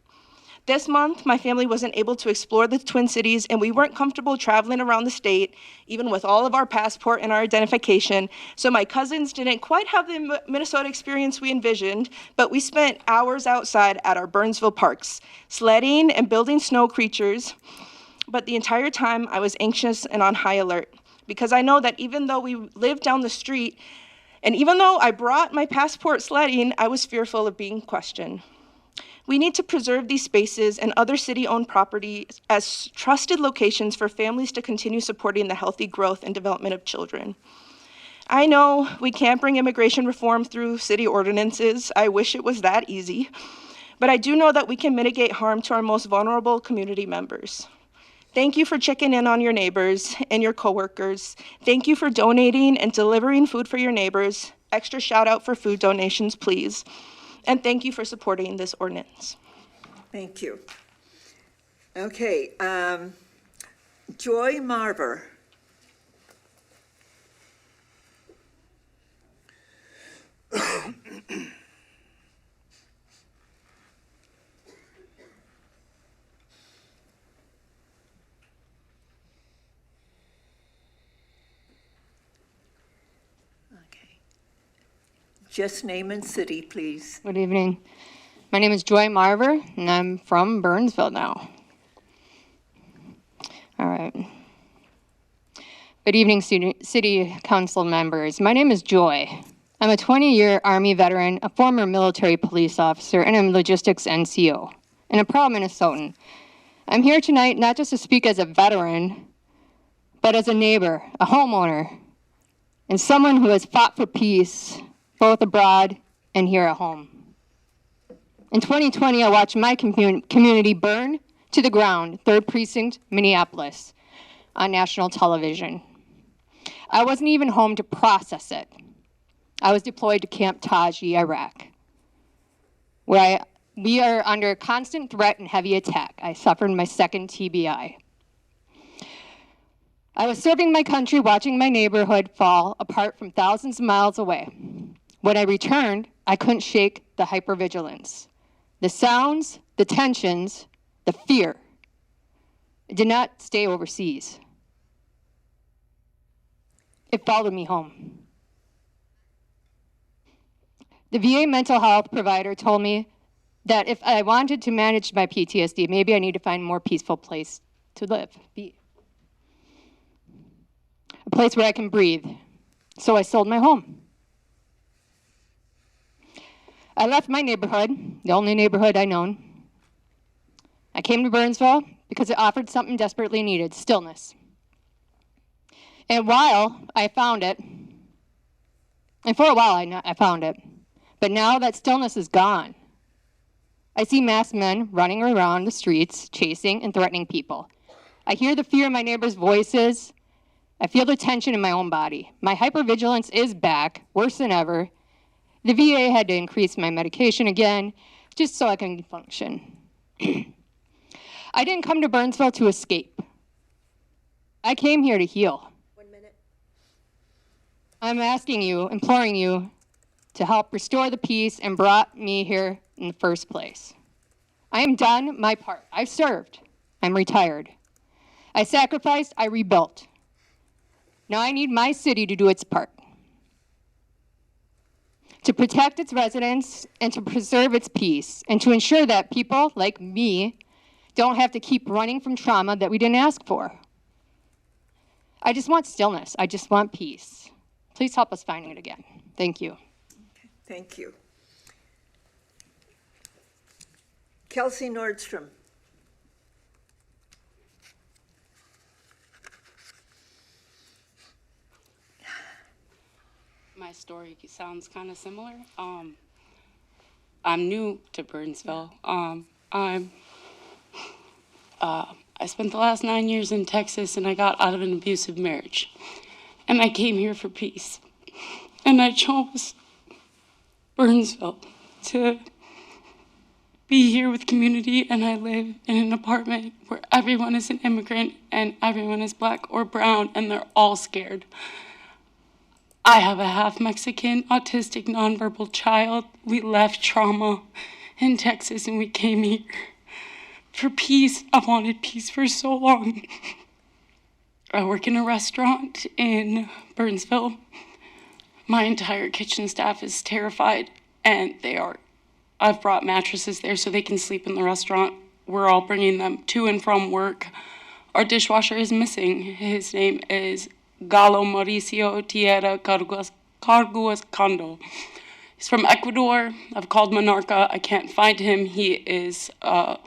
This month, my family wasn't able to explore the Twin Cities, and we weren't comfortable traveling around the state, even with all of our passport and our identification. So my cousins didn't quite have the Minnesota experience we envisioned, but we spent hours outside at our Burnsville parks, sledding and building snow creatures. But the entire time, I was anxious and on high alert, because I know that even though we lived down the street, and even though I brought my passport sledding, I was fearful of being questioned. We need to preserve these spaces and other city-owned properties as trusted locations for families to continue supporting the healthy growth and development of children. I know we can't bring immigration reform through city ordinances. I wish it was that easy. But I do know that we can mitigate harm to our most vulnerable community members. Thank you for checking in on your neighbors and your coworkers. Thank you for donating and delivering food for your neighbors. Extra shout out for food donations, please. And thank you for supporting this ordinance. Thank you. Okay, Joy Marver. Just name and city, please. Good evening. My name is Joy Marver, and I'm from Burnsville now. All right. Good evening, City Council members. My name is Joy. I'm a 20-year Army veteran, a former military police officer, and a logistics NCO, and a proud Minnesotan. I'm here tonight not just to speak as a veteran, but as a neighbor, a homeowner, and someone who has fought for peace, both abroad and here at home. In 2020, I watched my community burn to the ground, 3rd Precinct, Minneapolis, on national television. I wasn't even home to process it. I was deployed to Camp Taji, Iraq, where we are under constant threat and heavy attack. I suffered my 2nd TBI. I was serving my country, watching my neighborhood fall apart from thousands of miles away. When I returned, I couldn't shake the hypervigilance. The sounds, the tensions, the fear. It did not stay overseas. It followed me home. The VA mental health provider told me that if I wanted to manage my PTSD, maybe I need to find a more peaceful place to live, be a place where I can breathe. So I sold my home. I left my neighborhood, the only neighborhood I known. I came to Burnsville because it offered something desperately needed, stillness. And while I found it, and for a while I found it, but now that stillness is gone. I see masked men running around the streets, chasing and threatening people. I hear the fear in my neighbors' voices. I feel the tension in my own body. My hypervigilance is back, worse than ever. The VA had to increase my medication again, just so I can function. I didn't come to Burnsville to escape. I came here to heal. 1 minute. I'm asking you, imploring you, to help restore the peace and brought me here in the first place. I am done my part. I've served. I'm retired. I sacrificed. I rebuilt. Now I need my city to do its part. To protect its residents and to preserve its peace and to ensure that people like me don't have to keep running from trauma that we didn't ask for. I just want stillness. I just want peace. Please help us finding it again. Thank you. Thank you. Kelsey Nordstrom. My story sounds kind of similar. I'm new to Burnsville. I spent the last 9 years in Texas, and I got out of an abusive marriage. And I came here for peace. And I chose Burnsville to be here with community, and I live in an apartment where everyone is an immigrant and everyone is black or brown, and they're all scared. I have a half Mexican, autistic, nonverbal child. We left trauma in Texas and we came here for peace. I wanted peace for so long. I work in a restaurant in Burnsville. My entire kitchen staff is terrified, and I've brought mattresses there so they can sleep in the restaurant. We're all bringing them to and from work. Our dishwasher is missing. His name is Galo Mauricio Tierra Carguas Condo. He's from Ecuador. I've called Monarca. I can't find him. He is a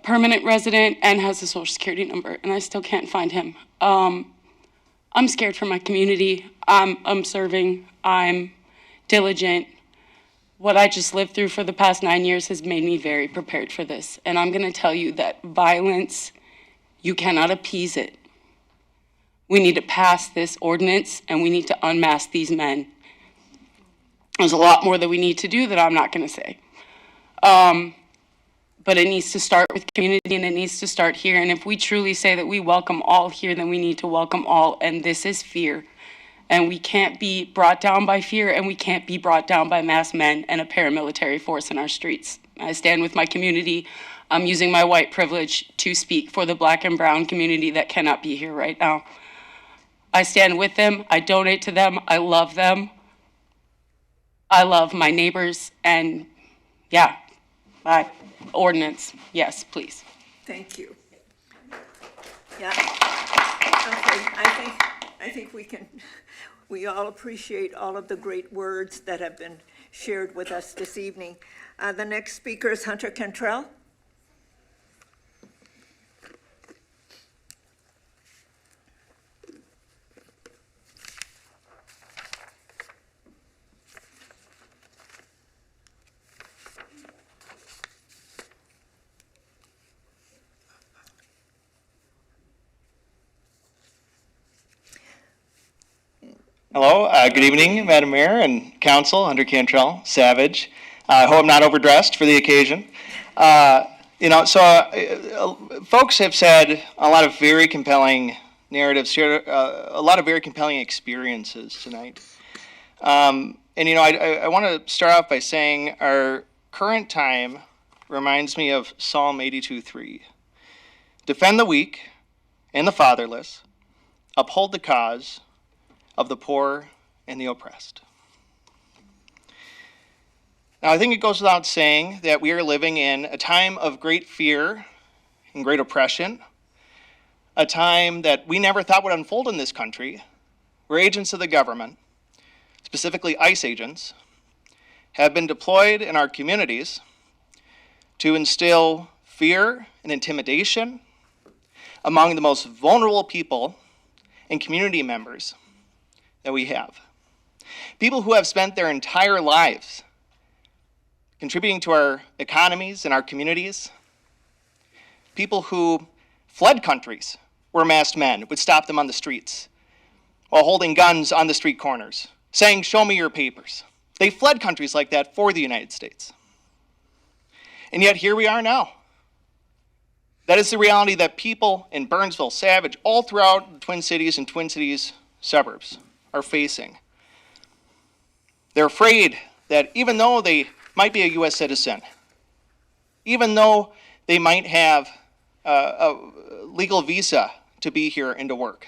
permanent resident and has a social security number, and I still can't find him. I'm scared for my community. I'm serving. I'm diligent. What I just lived through for the past 9 years has made me very prepared for this. And I'm going to tell you that violence, you cannot appease it. We need to pass this ordinance, and we need to unmask these men. There's a lot more that we need to do that I'm not going to say. But it needs to start with community, and it needs to start here. And if we truly say that we welcome all here, then we need to welcome all. And this is fear. And we can't be brought down by fear, and we can't be brought down by masked men and a paramilitary force in our streets. I stand with my community. I'm using my white privilege to speak for the black and brown community that cannot be here right now. I stand with them. I donate to them. I love them. I love my neighbors. And yeah, ordinance, yes, please. Thank you. Yeah. Okay, I think we all appreciate all of the great words that have been shared with us this evening. The next speaker is Hunter Cantrell. Hello, good evening, Madam Mayor and Council, Hunter Cantrell, Savage. I hope I'm not overdressed for the occasion. Folks have said a lot of very compelling narratives here, a lot of very compelling experiences tonight. I want to start off by saying our current time reminds me of Psalm 82:3. Defend the weak and the fatherless, uphold the cause of the poor and the oppressed. Now, I think it goes without saying that we are living in a time of great fear and great oppression, a time that we never thought would unfold in this country, where agents of the government, specifically ICE agents, have been deployed in our communities to instill fear and intimidation among the most vulnerable people and community members that we have. People who have spent their entire lives contributing to our economies and our communities. People who fled countries where masked men would stop them on the streets while holding guns on the street corners, saying, "Show me your papers." They fled countries like that for the United States. And yet here we are now. That is the reality that people in Burnsville, Savage, all throughout the Twin Cities and Twin Cities suburbs are facing. They're afraid that even though they might be a U.S. citizen, even though they might have a legal visa to be here and to work,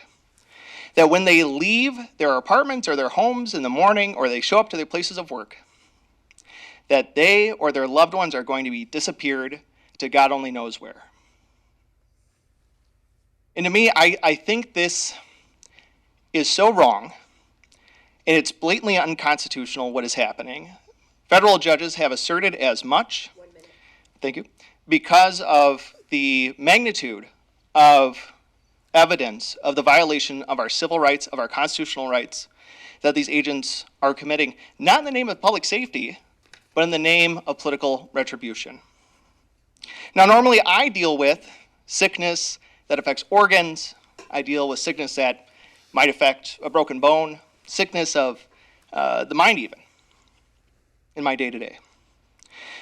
that when they leave their apartments or their homes in the morning, or they show up to their places of work, that they or their loved ones are going to be disappeared to God only knows where. And to me, I think this is so wrong, and it's blatantly unconstitutional what is happening. Federal judges have asserted as much, thank you, because of the magnitude of evidence of the violation of our civil rights, of our constitutional rights, that these agents are committing, not in the name of public safety, but in the name of political retribution. Now, normally I deal with sickness that affects organs. I deal with sickness that might affect a broken bone, sickness of the mind even, in my day-to-day.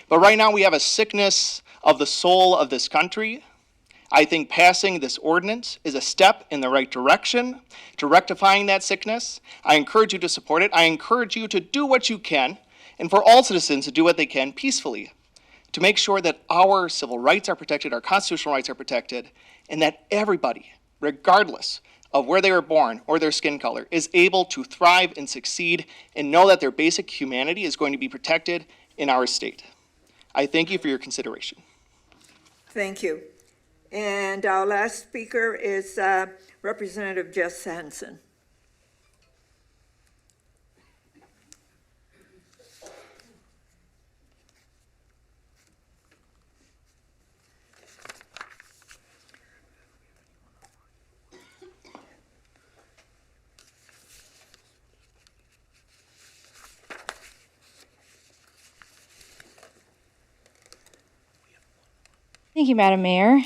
But right now we have a sickness of the soul of this country. I think passing this ordinance is a step in the right direction to rectifying that sickness. I encourage you to support it. I encourage you to do what you can, and for all citizens to do what they can peacefully, to make sure that our civil rights are protected, our constitutional rights are protected, and that everybody, regardless of where they were born or their skin color, is able to thrive and succeed and know that their basic humanity is going to be protected in our state. I thank you for your consideration. Thank you. And our last speaker is Representative Jess Hansen. Thank you, Madam Mayor.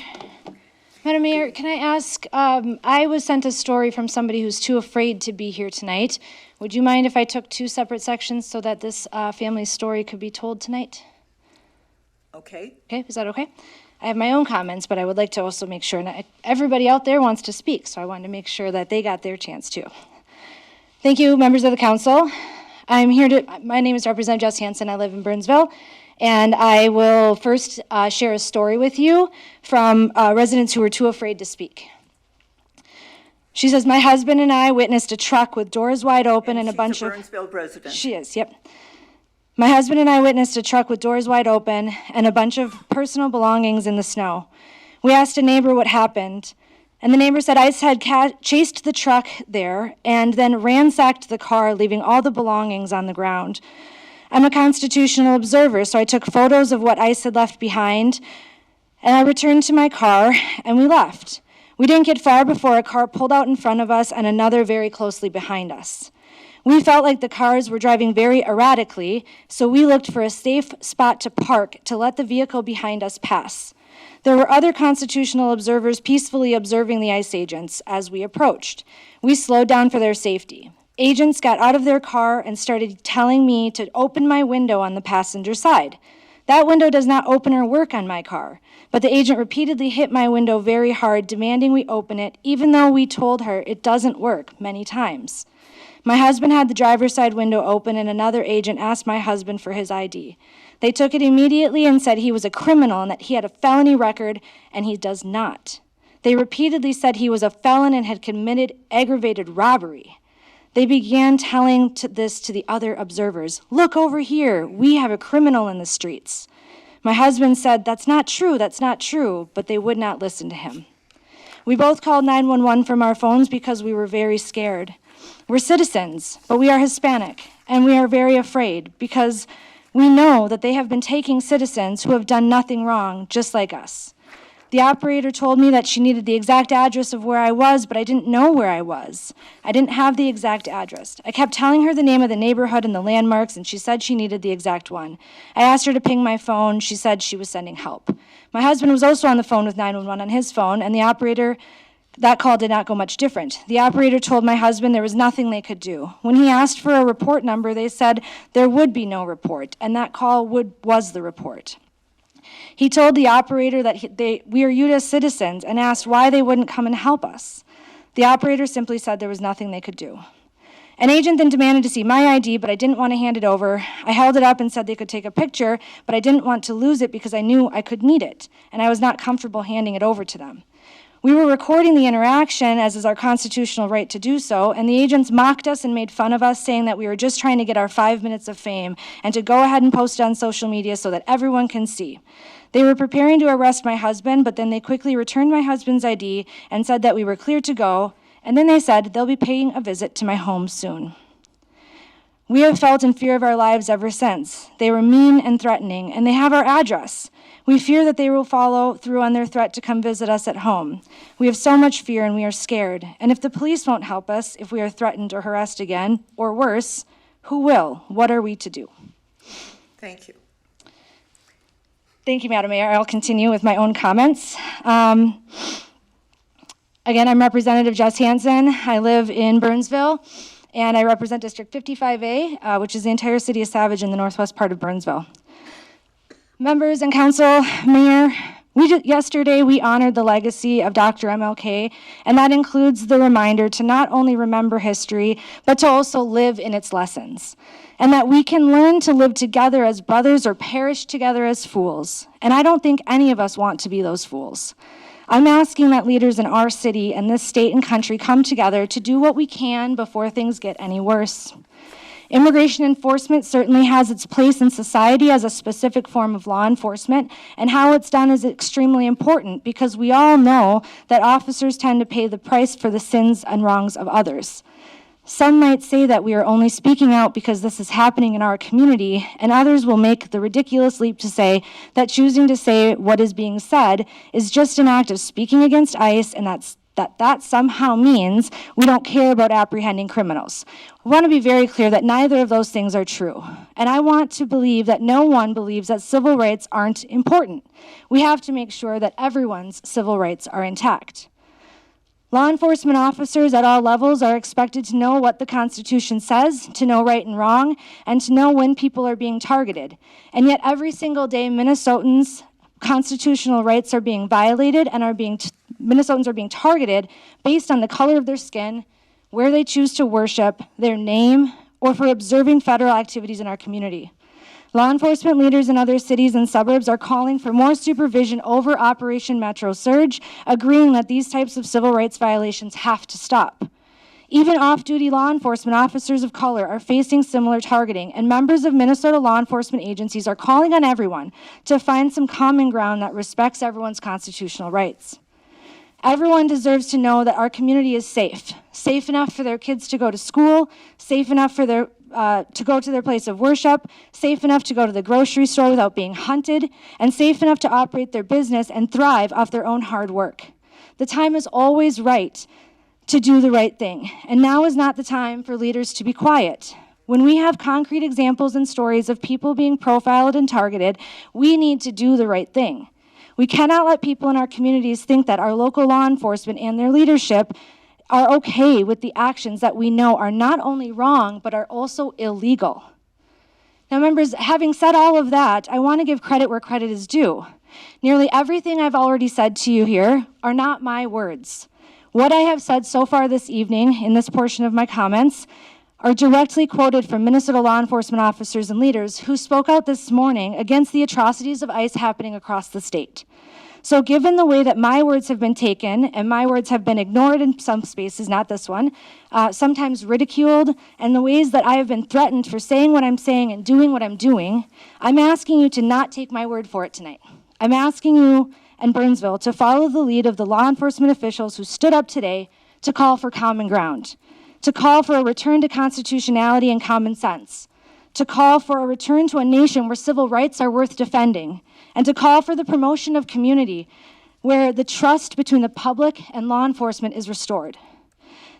Madam Mayor, can I ask, I was sent a story from somebody who's too afraid to be here tonight. Would you mind if I took two separate sections so that this family's story could be told tonight? Okay. Okay, is that okay? I have my own comments, but I would like to also make sure, not everybody out there wants to speak, so I wanted to make sure that they got their chance too. Thank you, members of the council. I'm here my name is Representative Jess Hansen. I live in Burnsville. And I will first share a story with you from residents who were too afraid to speak. She says, my husband and I witnessed a truck with doors wide open and a bunch of... She's a Burnsville resident. She is, yep. My husband and I witnessed a truck with doors wide open and a bunch of personal belongings in the snow. We asked a neighbor what happened, and the neighbor said ICE had chased the truck there and then ransacked the car, leaving all the belongings on the ground. I'm a constitutional observer, so I took photos of what ICE had left behind, and I returned to my car, and we left. We didn't get far before a car pulled out in front of us and another very closely behind us. We felt like the cars were driving very erratically, so we looked for a safe spot to park to let the vehicle behind us pass. There were other constitutional observers peacefully observing the ICE agents as we approached. We slowed down for their safety. Agents got out of their car and started telling me to open my window on the passenger side. That window does not open or work on my car, but the agent repeatedly hit my window very hard, demanding we open it, even though we told her it doesn't work many times. My husband had the driver's side window open, and another agent asked my husband for his ID. They took it immediately and said he was a criminal and that he had a felony record, and he does not. They repeatedly said he was a felon and had committed aggravated robbery. They began telling this to the other observers. Look over here, we have a criminal in the streets. My husband said, that's not true, but they would not listen to him. We both called 911 from our phones because we were very scared. We're citizens, but we are Hispanic, and we are very afraid because we know that they have been taking citizens who have done nothing wrong, just like us. The operator told me that she needed the exact address of where I was, but I didn't know where I was. I didn't have the exact address. I kept telling her the name of the neighborhood and the landmarks, and she said she needed the exact one. I asked her to ping my phone. She said she was sending help. My husband was also on the phone with 911 on his phone, and the operator, that call did not go much different. The operator told my husband there was nothing they could do. When he asked for a report number, they said there would be no report, and that call was the report. He told the operator that we are U.S. citizens and asked why they wouldn't come and help us. The operator simply said there was nothing they could do. An agent then demanded to see my ID, but I didn't want to hand it over. I held it up and said they could take a picture, but I didn't want to lose it because I knew I could need it, and I was not comfortable handing it over to them. We were recording the interaction, as is our constitutional right to do so, and the agents mocked us and made fun of us, saying that we were just trying to get our 5 minutes of fame and to go ahead and post it on social media so that everyone can see. They were preparing to arrest my husband, but then they quickly returned my husband's ID and said that we were clear to go, and then they said they'll be paying a visit to my home soon. We have felt in fear of our lives ever since. They were mean and threatening, and they have our address. We fear that they will follow through on their threat to come visit us at home. We have so much fear and we are scared. And if the police won't help us, if we are threatened or harassed again, or worse, who will? What are we to do? Thank you. Thank you, Madam Mayor. I'll continue with my own comments. Again, I'm Representative Jess Hansen. I live in Burnsville, and I represent District 55A, which is the entire city of Savage in the northwest part of Burnsville. Members and council, mayor, yesterday we honored the legacy of Dr. MLK, and that includes the reminder to not only remember history, but to also live in its lessons, and that we can learn to live together as brothers or perish together as fools. And I don't think any of us want to be those fools. I'm asking that leaders in our city and this state and country come together to do what we can before things get any worse. Immigration enforcement certainly has its place in society as a specific form of law enforcement, and how it's done is extremely important because we all know that officers tend to pay the price for the sins and wrongs of others. Some might say that we are only speaking out because this is happening in our community, and others will make the ridiculous leap to say that choosing to say what is being said is just an act of speaking against ICE, and that somehow means we don't care about apprehending criminals. I want to be very clear that neither of those things are true. And I want to believe that no one believes that civil rights aren't important. We have to make sure that everyone's civil rights are intact. Law enforcement officers at all levels are expected to know what the Constitution says, to know right and wrong, and to know when people are being targeted. And yet every single day, Minnesotans' constitutional rights are being violated and Minnesotans are being targeted based on the color of their skin, where they choose to worship, their name, or for observing federal activities in our community. Law enforcement leaders in other cities and suburbs are calling for more supervision over Operation Metro Surge, agreeing that these types of civil rights violations have to stop. Even off-duty law enforcement officers of color are facing similar targeting, and members of Minnesota law enforcement agencies are calling on everyone to find some common ground that respects everyone's constitutional rights. Everyone deserves to know that our community is safe enough for their kids to go to school, safe enough for their to go to their place of worship, safe enough to go to the grocery store without being hunted, and safe enough to operate their business and thrive off their own hard work. The time is always right to do the right thing, and now is not the time for leaders to be quiet. When we have concrete examples and stories of people being profiled and targeted, we need to do the right thing. We cannot let people in our communities think that our local law enforcement and their leadership are okay with the actions that we know are not only wrong, but are also illegal. Now, members, having said all of that, I want to give credit where credit is due. Nearly everything I've already said to you here are not my words. What I have said so far this evening in this portion of my comments are directly quoted from Minnesota law enforcement officers and leaders who spoke out this morning against the atrocities of ICE happening across the state. So given the way that my words have been taken, and my words have been ignored in some spaces, not this one, sometimes ridiculed, and the ways that I have been threatened for saying what I'm saying and doing what I'm doing, I'm asking you to not take my word for it tonight. I'm asking you and Burnsville to follow the lead of the law enforcement officials who stood up today to call for common ground, to call for a return to constitutionality and common sense, to call for a return to a nation where civil rights are worth defending, and to call for the promotion of community where the trust between the public and law enforcement is restored.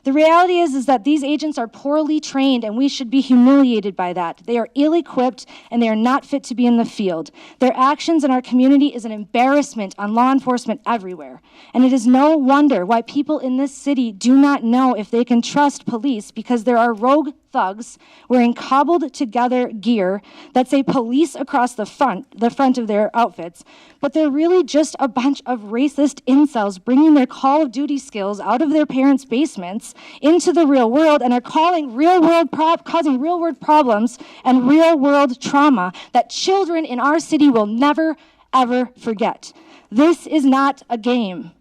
The reality is that these agents are poorly trained, and we should be humiliated by that. They are ill-equipped, and they are not fit to be in the field. Their actions in our community is an embarrassment on law enforcement everywhere. And it is no wonder why people in this city do not know if they can trust police, because there are rogue thugs wearing cobbled together gear that say police across the front of their outfits, but they're really just a bunch of racist incels bringing their Call of Duty skills out of their parents' basements into the real world and are causing real world problems and real world trauma that children in our city will never, ever forget. This is not a game,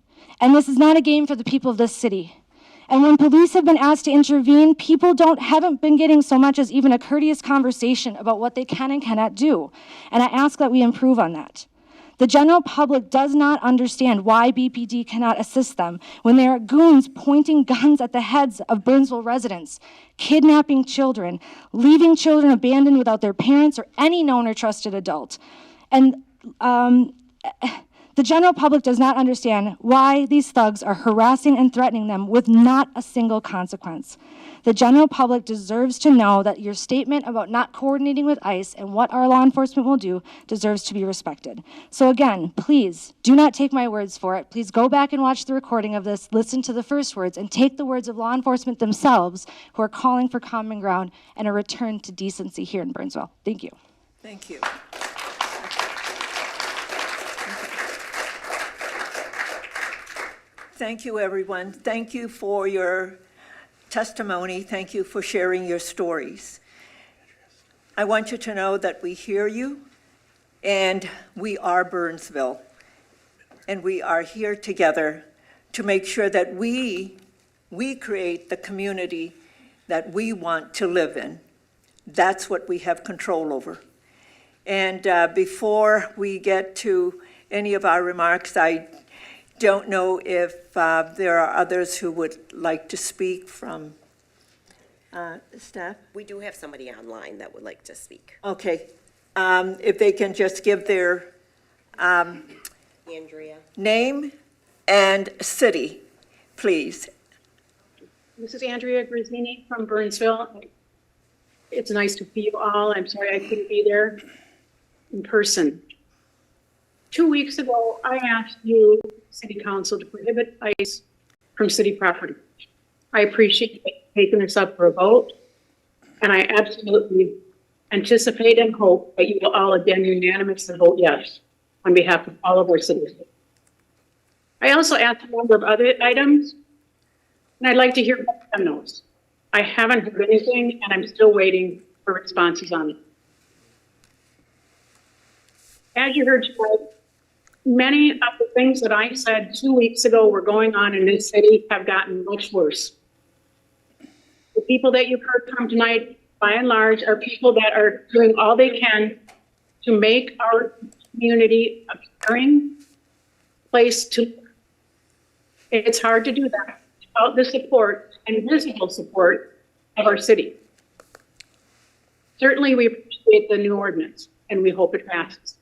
and this is not a game for the people of this city. And when police have been asked to intervene, people haven't been getting so much as even a courteous conversation about what they can and cannot do. And I ask that we improve on that. The general public does not understand why BPD cannot assist them when there are goons pointing guns at the heads of Burnsville residents, kidnapping children, leaving children abandoned without their parents or any known or trusted adult. And the general public does not understand why these thugs are harassing and threatening them with not a single consequence. The general public deserves to know that your statement about not coordinating with ICE and what our law enforcement will do deserves to be respected. So again, please do not take my words for it. Please go back and watch the recording of this, listen to the first words, and take the words of law enforcement themselves who are calling for common ground and a return to decency here in Burnsville. Thank you. Thank you. Thank you, everyone. Thank you for your testimony. Thank you for sharing your stories. I want you to know that we hear you, and we are Burnsville, and we are here together to make sure that we create the community that we want to live in. That's what we have control over. And before we get to any of our remarks, I don't know if there are others who would like to speak from staff. We do have somebody online that would like to speak. Okay. If they can just give their Andrea. name and city, please. This is Andrea Grazzini from Burnsville. It's nice to see you all. I'm sorry I couldn't be there in person. 2 weeks ago, I asked you, City Council, to prohibit ICE from city property. I appreciate you taking this up for a vote, and I absolutely anticipate and hope that you will all again unanimously vote yes on behalf of all of our citizens. I also asked a number of other items, and I'd like to hear back on those. I haven't heard anything, and I'm still waiting for responses on it. As you heard tonight, many of the things that I said 2 weeks ago were going on in this city have gotten much worse. The people that you've heard from tonight, by and large, are people that are doing all they can to make our community a caring place to live. It's hard to do that without the support and visible support of our city. Certainly, we appreciate the new ordinance, and we hope it passes.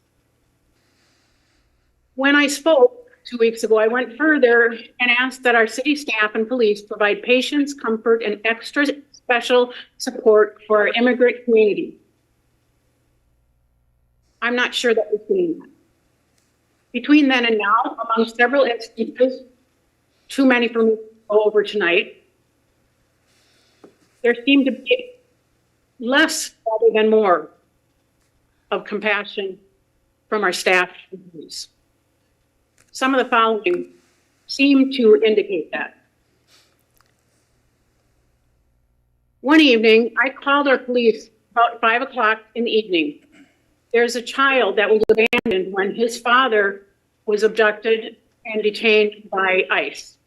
When I spoke 2 weeks ago, I went further and asked that our city staff and police provide patience, comfort, and extra special support for our immigrant community. I'm not sure that we're seeing that. Between then and now, among several instances, too many for me to go over tonight, there seemed to be less rather than more of compassion from our staff and police. Some of the following seem to indicate that. One evening, I called our police about 5 o'clock in the evening. There's a child that was abandoned when his father was abducted and detained by ICE.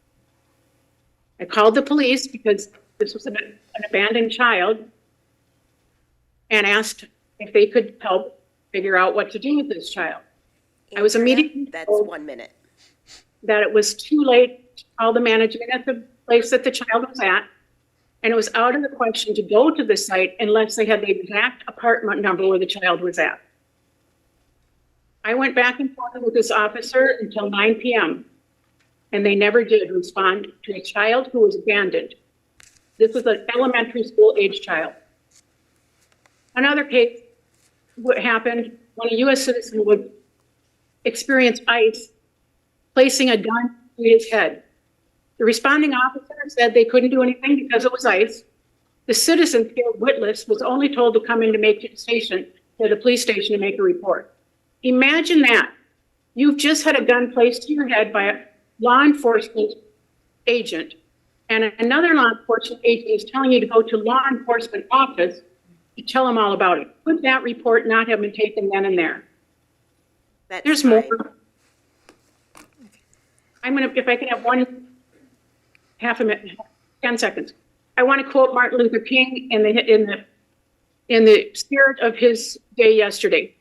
I called the police because this was an abandoned child and asked if they could help figure out what to do with this child. I was immediately That's told 1 minute. that it was too late to call the management at the place that the child was at, and it was out of the question to go to the site unless they had the exact apartment number where the child was at. I went back and forth with this officer until 9 p.m., and they never did respond to a child who was abandoned. This was an elementary school age child. Another case, what happened when a U.S. citizen would experience ICE placing a gun to his head. The responding officer said they couldn't do anything because it was ICE. The citizen, Field Witless, was only told to come in to make the police station to make a report. Imagine that. You've just had a gun placed to your head by a law enforcement agent, and another law enforcement agent is telling you to go to law enforcement office to tell them all about it. Could that report not have been taken then and there? There's more. If I can have half a minute, 10 seconds. I want to quote Martin Luther King in the spirit of his day yesterday.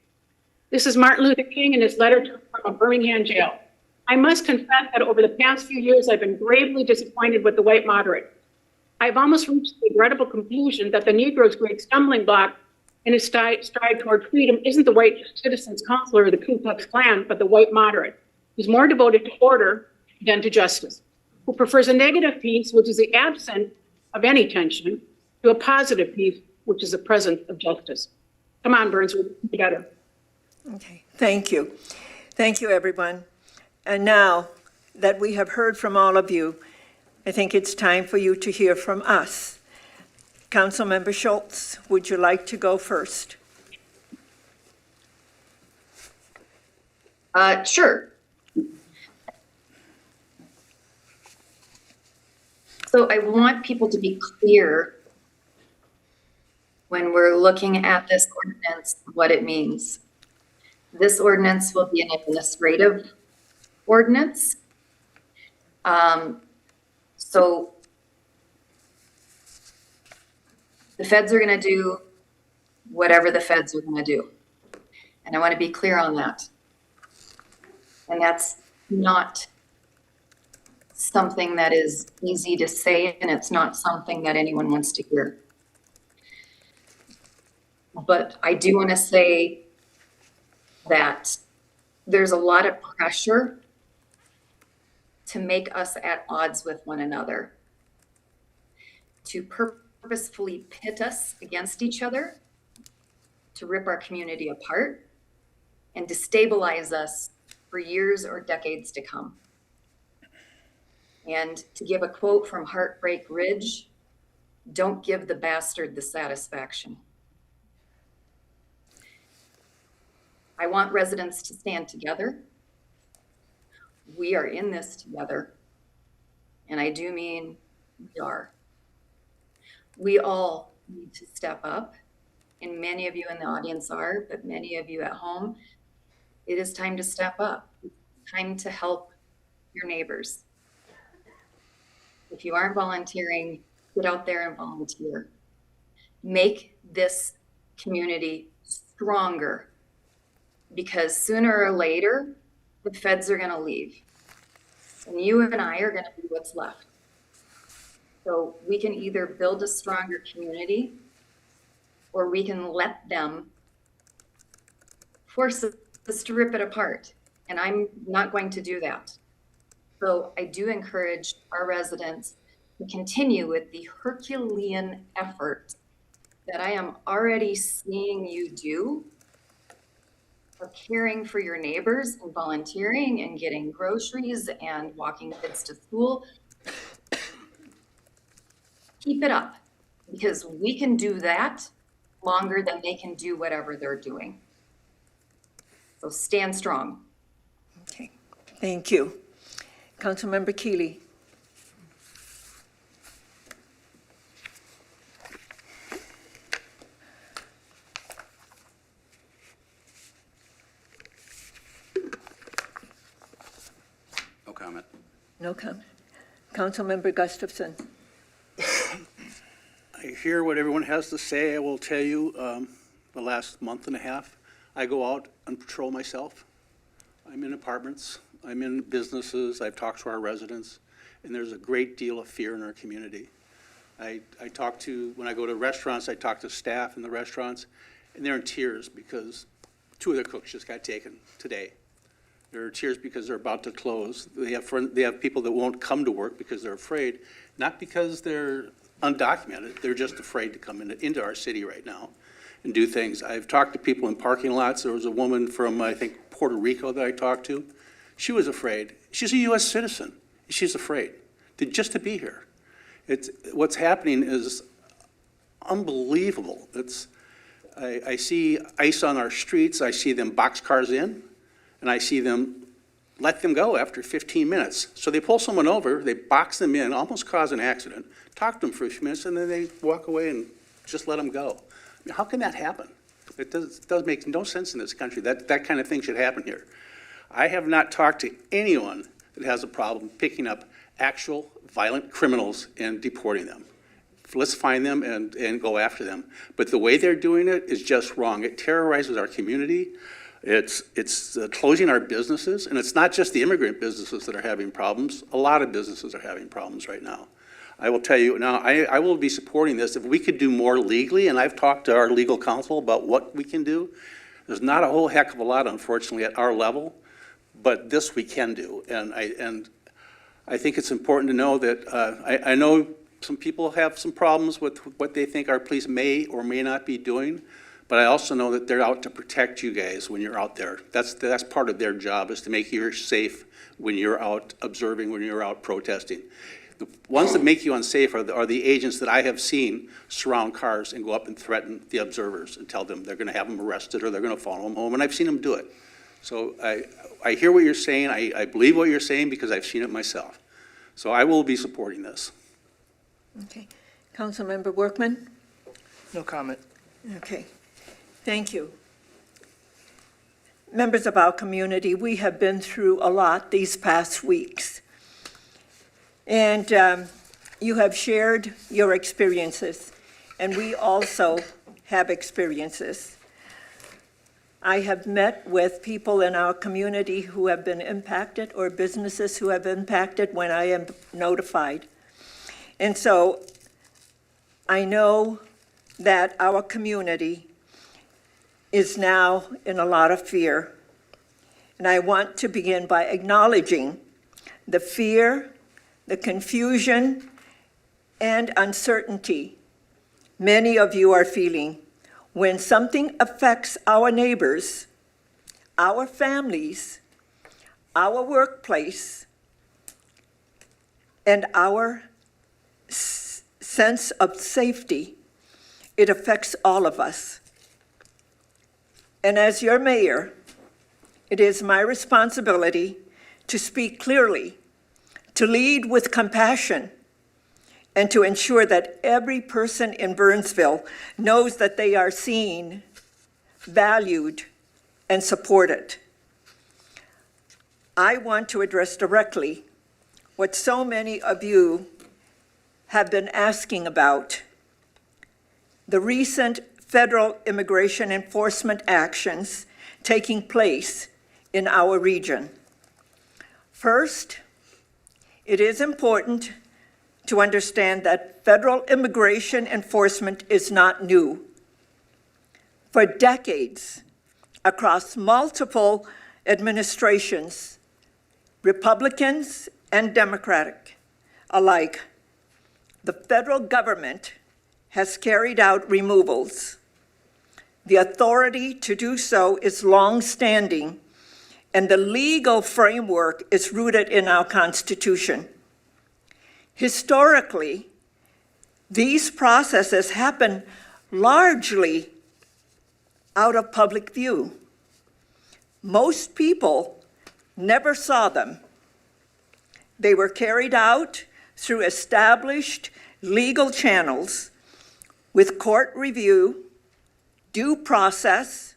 This is Martin Luther King in his letter from a Birmingham jail. I must confess that over the past few years, I've been gravely disappointed with the white moderate. I've almost reached the regrettable conclusion that the Negro's great stumbling block in his stride toward freedom isn't the white citizens' council or the Ku Klux Klan, but the white moderate, who's more devoted to order than to justice, who prefers a negative peace, which is the absence of any tension, to a positive peace, which is the presence of justice. Come on, Burns, we'll get together. Okay, thank you. Thank you, everyone. And now that we have heard from all of you, I think it's time for you to hear from us. Councilmember Schultz, would you like to go first? Sure. So I want people to be clear when we're looking at this ordinance, what it means. This ordinance will be an administrative ordinance. So the feds are going to do whatever the feds are going to do. And I want to be clear on that. And that's not something that is easy to say, and it's not something that anyone wants to hear. But I do want to say that there's a lot of pressure to make us at odds with one another, to purposefully pit us against each other, to rip our community apart, and destabilize us for years or decades to come. And to give a quote from Heartbreak Ridge, don't give the bastard the satisfaction. I want residents to stand together. We are in this together. And I do mean we are. We all need to step up. And many of you in the audience are, but many of you at home, it is time to step up. It's time to help your neighbors. If you aren't volunteering, get out there and volunteer. Make this community stronger, because sooner or later, the feds are going to leave. And you and I are going to be what's left. So we can either build a stronger community, or we can let them force us to rip it apart. And I'm not going to do that. So I do encourage our residents to continue with the Herculean effort that I am already seeing you do of caring for your neighbors and volunteering and getting groceries and walking kids to school. Keep it up, because we can do that longer than they can do whatever they're doing. So stand strong. Okay, thank you. Councilmember Keeley. No comment. Councilmember Gustafson. I hear what everyone has to say. I will tell you, the last month and a half, I go out and patrol myself. I'm in apartments, I'm in businesses, I've talked to our residents, and there's a great deal of fear in our community. I talk to, when I go to restaurants, I talk to staff in the restaurants, and they're in tears because 2 of their cooks just got taken today. They're in tears because they're about to close. They have people that won't come to work because they're afraid, not because they're undocumented, they're just afraid to come into our city right now and do things. I've talked to people in parking lots. There was a woman from, I think, Puerto Rico that I talked to. She was afraid. She's a U.S. citizen. She's afraid just to be here. What's happening is unbelievable. I see ICE on our streets. I see them box cars in, and I see them let them go after 15 minutes. So they pull someone over, they box them in, almost cause an accident, talk to them for a few minutes, and then they walk away and just let them go. I mean, how can that happen? It does make no sense in this country. That kind of thing should happen here. I have not talked to anyone that has a problem picking up actual violent criminals and deporting them. Let's find them and go after them. But the way they're doing it is just wrong. It terrorizes our community. It's closing our businesses, and it's not just the immigrant businesses that are having problems. A lot of businesses are having problems right now. I will tell you now, I will be supporting this. If we could do more legally, and I've talked to our legal counsel about what we can do, there's not a whole heck of a lot, unfortunately, at our level, but this we can do. And I think it's important to know that I know some people have some problems with what they think our police may or may not be doing, but I also know that they're out to protect you guys when you're out there. That's part of their job, is to make you safe when you're out observing, when you're out protesting. The ones that make you unsafe are the agents that I have seen surround cars and go up and threaten the observers and tell them they're going to have them arrested or they're going to follow them home, and I've seen them do it. So I hear what you're saying. I believe what you're saying because I've seen it myself. So I will be supporting this. Okay. Councilmember Workman? No comment. Okay. Thank you. Members of our community, we have been through a lot these past weeks. And you have shared your experiences, and we also have experiences. I have met with people in our community who have been impacted, or businesses who have been impacted when I am notified. And so I know that our community is now in a lot of fear. And I want to begin by acknowledging the fear, the confusion, and uncertainty many of you are feeling when something affects our neighbors, our families, our workplace, and our sense of safety. It affects all of us. And as your mayor, it is my responsibility to speak clearly, to lead with compassion, and to ensure that every person in Burnsville knows that they are seen, valued, and supported. I want to address directly what so many of you have been asking about: the recent federal immigration enforcement actions taking place in our region. First, it is important to understand that federal immigration enforcement is not new. For decades, across multiple administrations, Republicans and Democratic alike, the federal government has carried out removals. The authority to do so is long-standing, and the legal framework is rooted in our Constitution. Historically, these processes happen largely out of public view. Most people never saw them. They were carried out through established legal channels with court review, due process,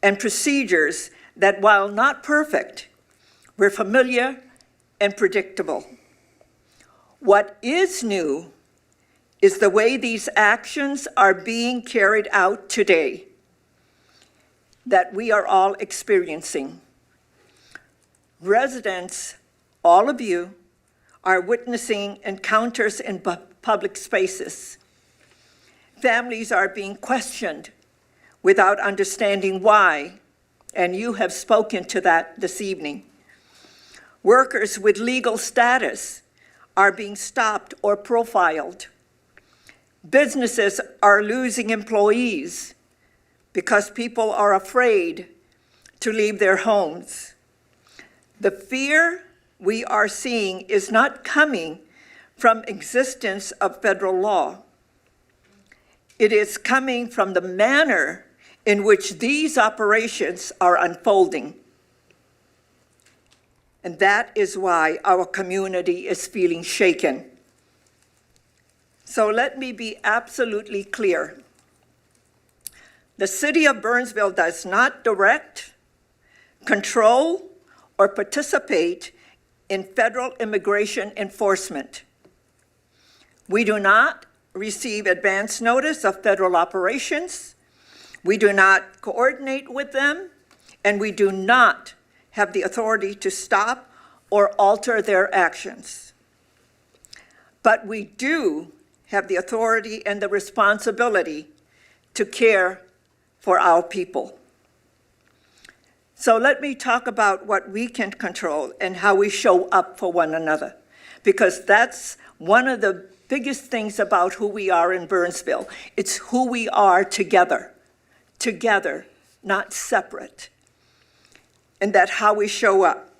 and procedures that, while not perfect, were familiar and predictable. What is new is the way these actions are being carried out today that we are all experiencing. Residents, all of you, are witnessing encounters in public spaces. Families are being questioned without understanding why, and you have spoken to that this evening. Workers with legal status are being stopped or profiled. Businesses are losing employees because people are afraid to leave their homes. The fear we are seeing is not coming from existence of federal law. It is coming from the manner in which these operations are unfolding. And that is why our community is feeling shaken. So let me be absolutely clear. The city of Burnsville does not direct, control, or participate in federal immigration enforcement. We do not receive advance notice of federal operations. We do not coordinate with them, and we do not have the authority to stop or alter their actions. But we do have the authority and the responsibility to care for our people. So let me talk about what we can control and how we show up for one another, because that's one of the biggest things about who we are in Burnsville. It's who we are together, not separate, and that's how we show up.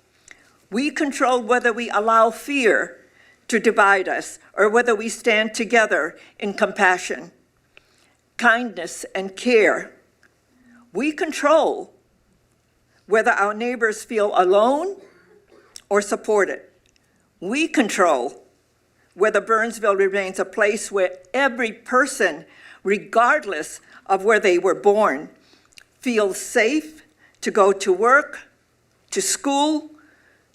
We control whether we allow fear to divide us or whether we stand together in compassion, kindness, and care. We control whether our neighbors feel alone or supported. We control whether Burnsville remains a place where every person, regardless of where they were born, feels safe to go to work, to school,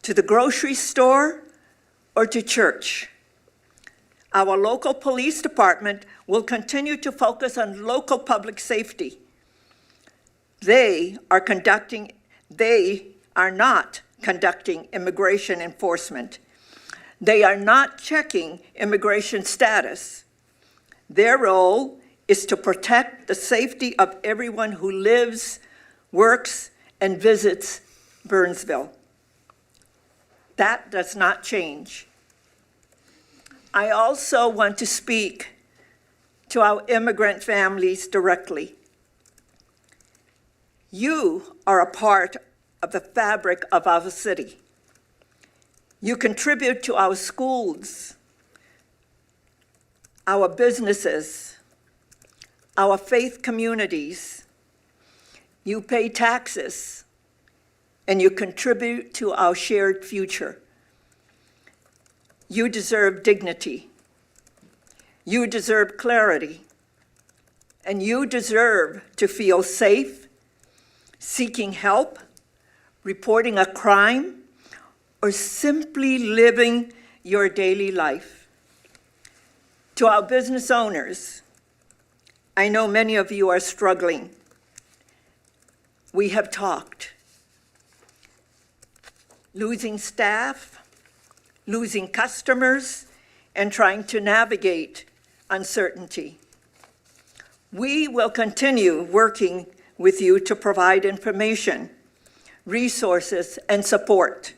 to the grocery store, or to church. Our local police department will continue to focus on local public safety. They are not conducting immigration enforcement. They are not checking immigration status. Their role is to protect the safety of everyone who lives, works, and visits Burnsville. That does not change. I also want to speak to our immigrant families directly. You are a part of the fabric of our city. You contribute to our schools, our businesses, our faith communities. You pay taxes, and you contribute to our shared future. You deserve dignity. You deserve clarity. And you deserve to feel safe, seeking help, reporting a crime, or simply living your daily life. To our business owners, I know many of you are struggling. We have talked. Losing staff, losing customers, and trying to navigate uncertainty. We will continue working with you to provide information, resources, and support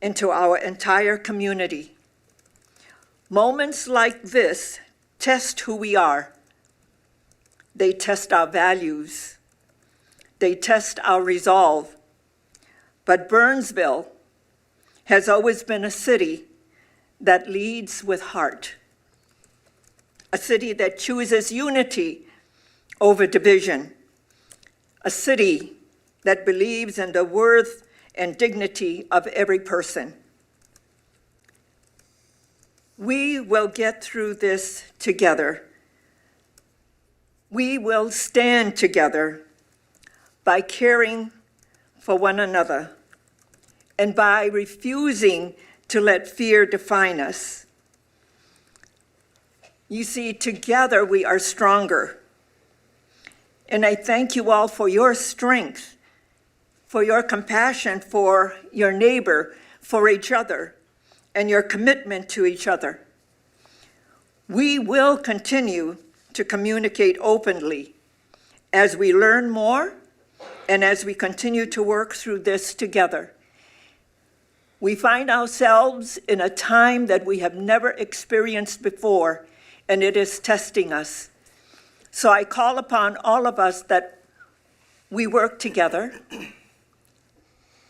into our entire community. Moments like this test who we are. They test our values. They test our resolve. But Burnsville has always been a city that leads with heart, a city that chooses unity over division, a city that believes in the worth and dignity of every person. We will get through this together. We will stand together by caring for one another and by refusing to let fear define us. You see, together we are stronger. And I thank you all for your strength, for your compassion for your neighbor, for each other, and your commitment to each other. We will continue to communicate openly as we learn more and as we continue to work through this together. We find ourselves in a time that we have never experienced before, and it is testing us. So I call upon all of us that we work together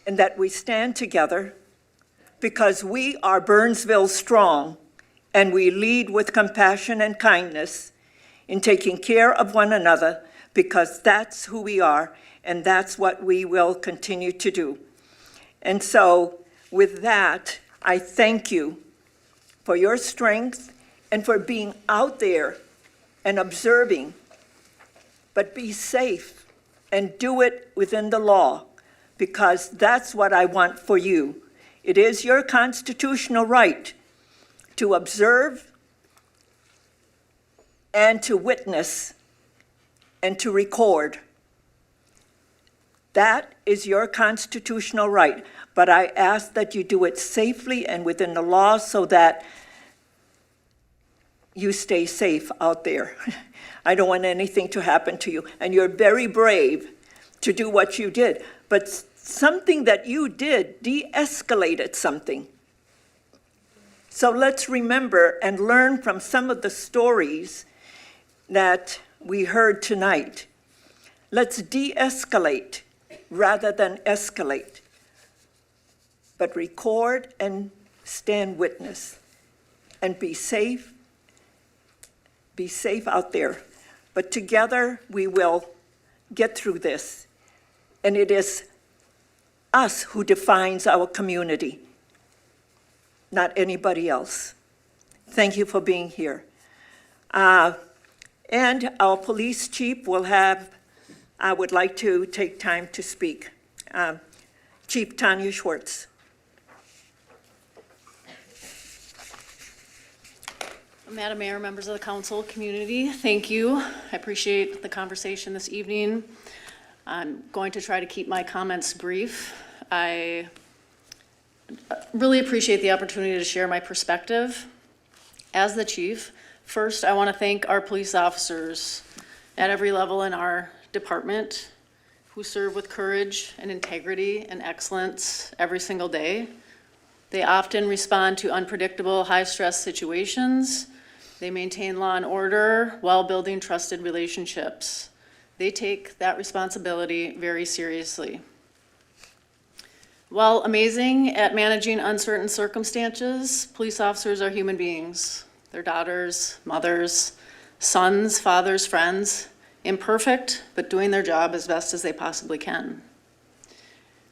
and that we stand together, because we are Burnsville strong, and we lead with compassion and kindness in taking care of one another, because that's who we are, and that's what we will continue to do. And so with that, I thank you for your strength and for being out there and observing, but be safe and do it within the law, because that's what I want for you. It is your constitutional right to observe and to witness and to record. That is your constitutional right, but I ask that you do it safely and within the law so that you stay safe out there. I don't want anything to happen to you. And you're very brave to do what you did, but something that you did de-escalated something. So let's remember and learn from some of the stories that we heard tonight. Let's de-escalate rather than escalate, but record and stand witness and be safe out there. But together we will get through this. And it is us who defines our community, not anybody else. Thank you for being here. And our police chief will have, I would like to take time to speak. Chief Tanya Schwartz. Madam Mayor, members of the council, community, thank you. I appreciate the conversation this evening. I'm going to try to keep my comments brief. I really appreciate the opportunity to share my perspective. As the chief, first, I want to thank our police officers at every level in our department who serve with courage and integrity and excellence every single day. They often respond to unpredictable, high-stress situations. They maintain law and order while building trusted relationships. They take that responsibility very seriously. While amazing at managing uncertain circumstances, police officers are human beings. They're daughters, mothers, sons, fathers, friends, imperfect, but doing their job as best as they possibly can.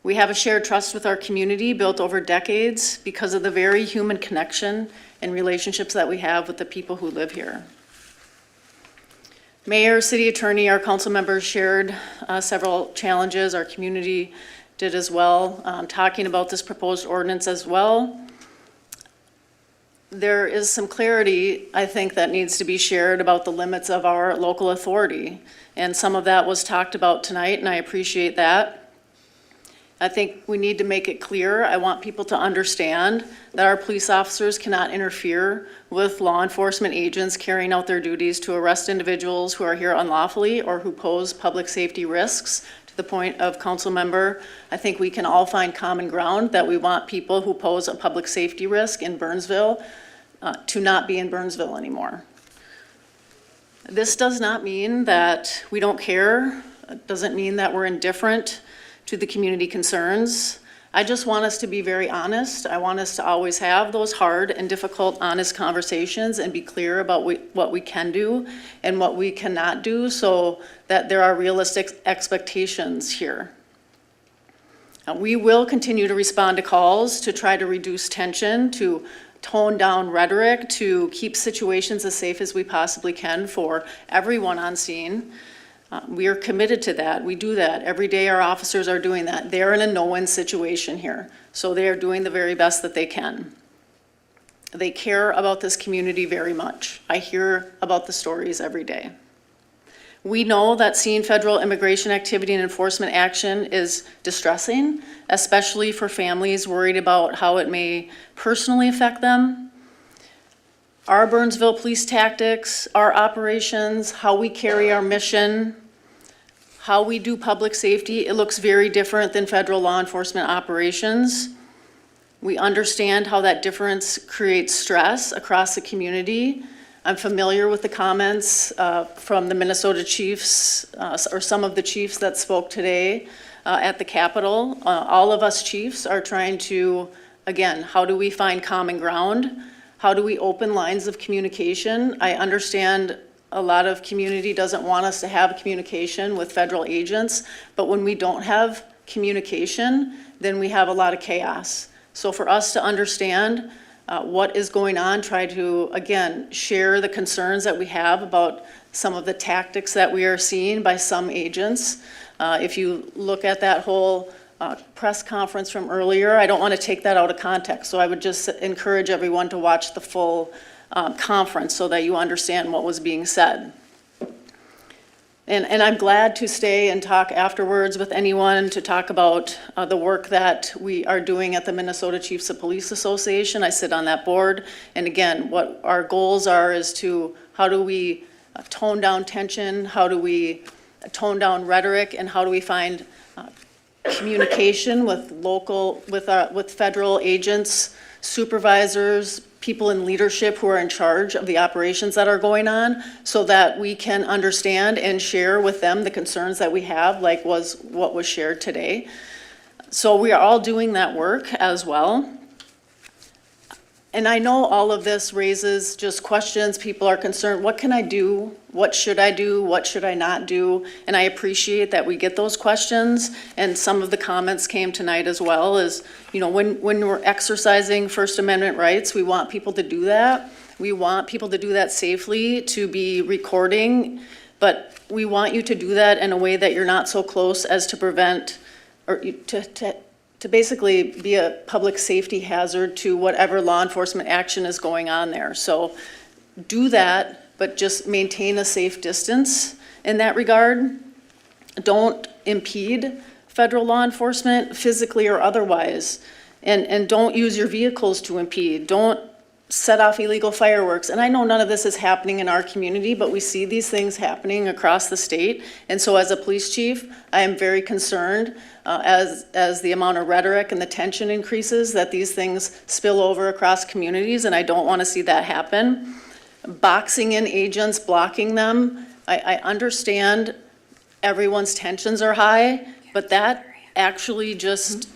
We have a shared trust with our community built over decades because of the very human connection and relationships that we have with the people who live here. Mayor, city attorney, our council members shared several challenges. Our community did as well, talking about this proposed ordinance as well. There is some clarity, I think, that needs to be shared about the limits of our local authority. And some of that was talked about tonight, and I appreciate that. I think we need to make it clear. I want people to understand that our police officers cannot interfere with law enforcement agents carrying out their duties to arrest individuals who are here unlawfully or who pose public safety risks. To the point of council member, I think we can all find common ground that we want people who pose a public safety risk in Burnsville to not be in Burnsville anymore. This does not mean that we don't care. It doesn't mean that we're indifferent to the community concerns. I just want us to be very honest. I want us to always have those hard and difficult, honest conversations and be clear about what we can do and what we cannot do so that there are realistic expectations here. We will continue to respond to calls to try to reduce tension, to tone down rhetoric, to keep situations as safe as we possibly can for everyone on scene. We are committed to that. We do that. Every day our officers are doing that. They're in a no-win situation here. So they are doing the very best that they can. They care about this community very much. I hear about the stories every day. We know that seeing federal immigration activity and enforcement action is distressing, especially for families worried about how it may personally affect them. Our Burnsville police tactics, our operations, how we carry our mission, how we do public safety, it looks very different than federal law enforcement operations. We understand how that difference creates stress across the community. I'm familiar with the comments from the Minnesota chiefs, or some of the chiefs that spoke today at the Capitol. All of us chiefs are trying to, again, how do we find common ground? How do we open lines of communication? I understand a lot of community doesn't want us to have communication with federal agents, but when we don't have communication, then we have a lot of chaos. So for us to understand what is going on, try to, again, share the concerns that we have about some of the tactics that we are seeing by some agents. If you look at that whole press conference from earlier, I don't want to take that out of context, so I would just encourage everyone to watch the full conference so that you understand what was being said. And I'm glad to stay and talk afterwards with anyone to talk about the work that we are doing at the Minnesota Chiefs of Police Association. I sit on that board. And again, what our goals are is to, how do we tone down tension? How do we tone down rhetoric? And how do we find communication with with federal agents, supervisors, people in leadership who are in charge of the operations that are going on, so that we can understand and share with them the concerns that we have, like what was shared today. So we are all doing that work as well. And I know all of this raises just questions. People are concerned, what can I do? What should I do? What should I not do? And I appreciate that we get those questions. And some of the comments came tonight as well, is, you know, when we're exercising First Amendment rights, we want people to do that. We want people to do that safely, to be recording, but we want you to do that in a way that you're not so close as to prevent, or to basically be a public safety hazard to whatever law enforcement action is going on there. So do that, but just maintain a safe distance in that regard. Don't impede federal law enforcement physically or otherwise. And don't use your vehicles to impede. Don't set off illegal fireworks. And I know none of this is happening in our community, but we see these things happening across the state. And so as a police chief, I am very concerned as the amount of rhetoric and the tension increases, that these things spill over across communities, and I don't want to see that happen. Boxing in agents, blocking them, I understand everyone's tensions are high, but that actually just,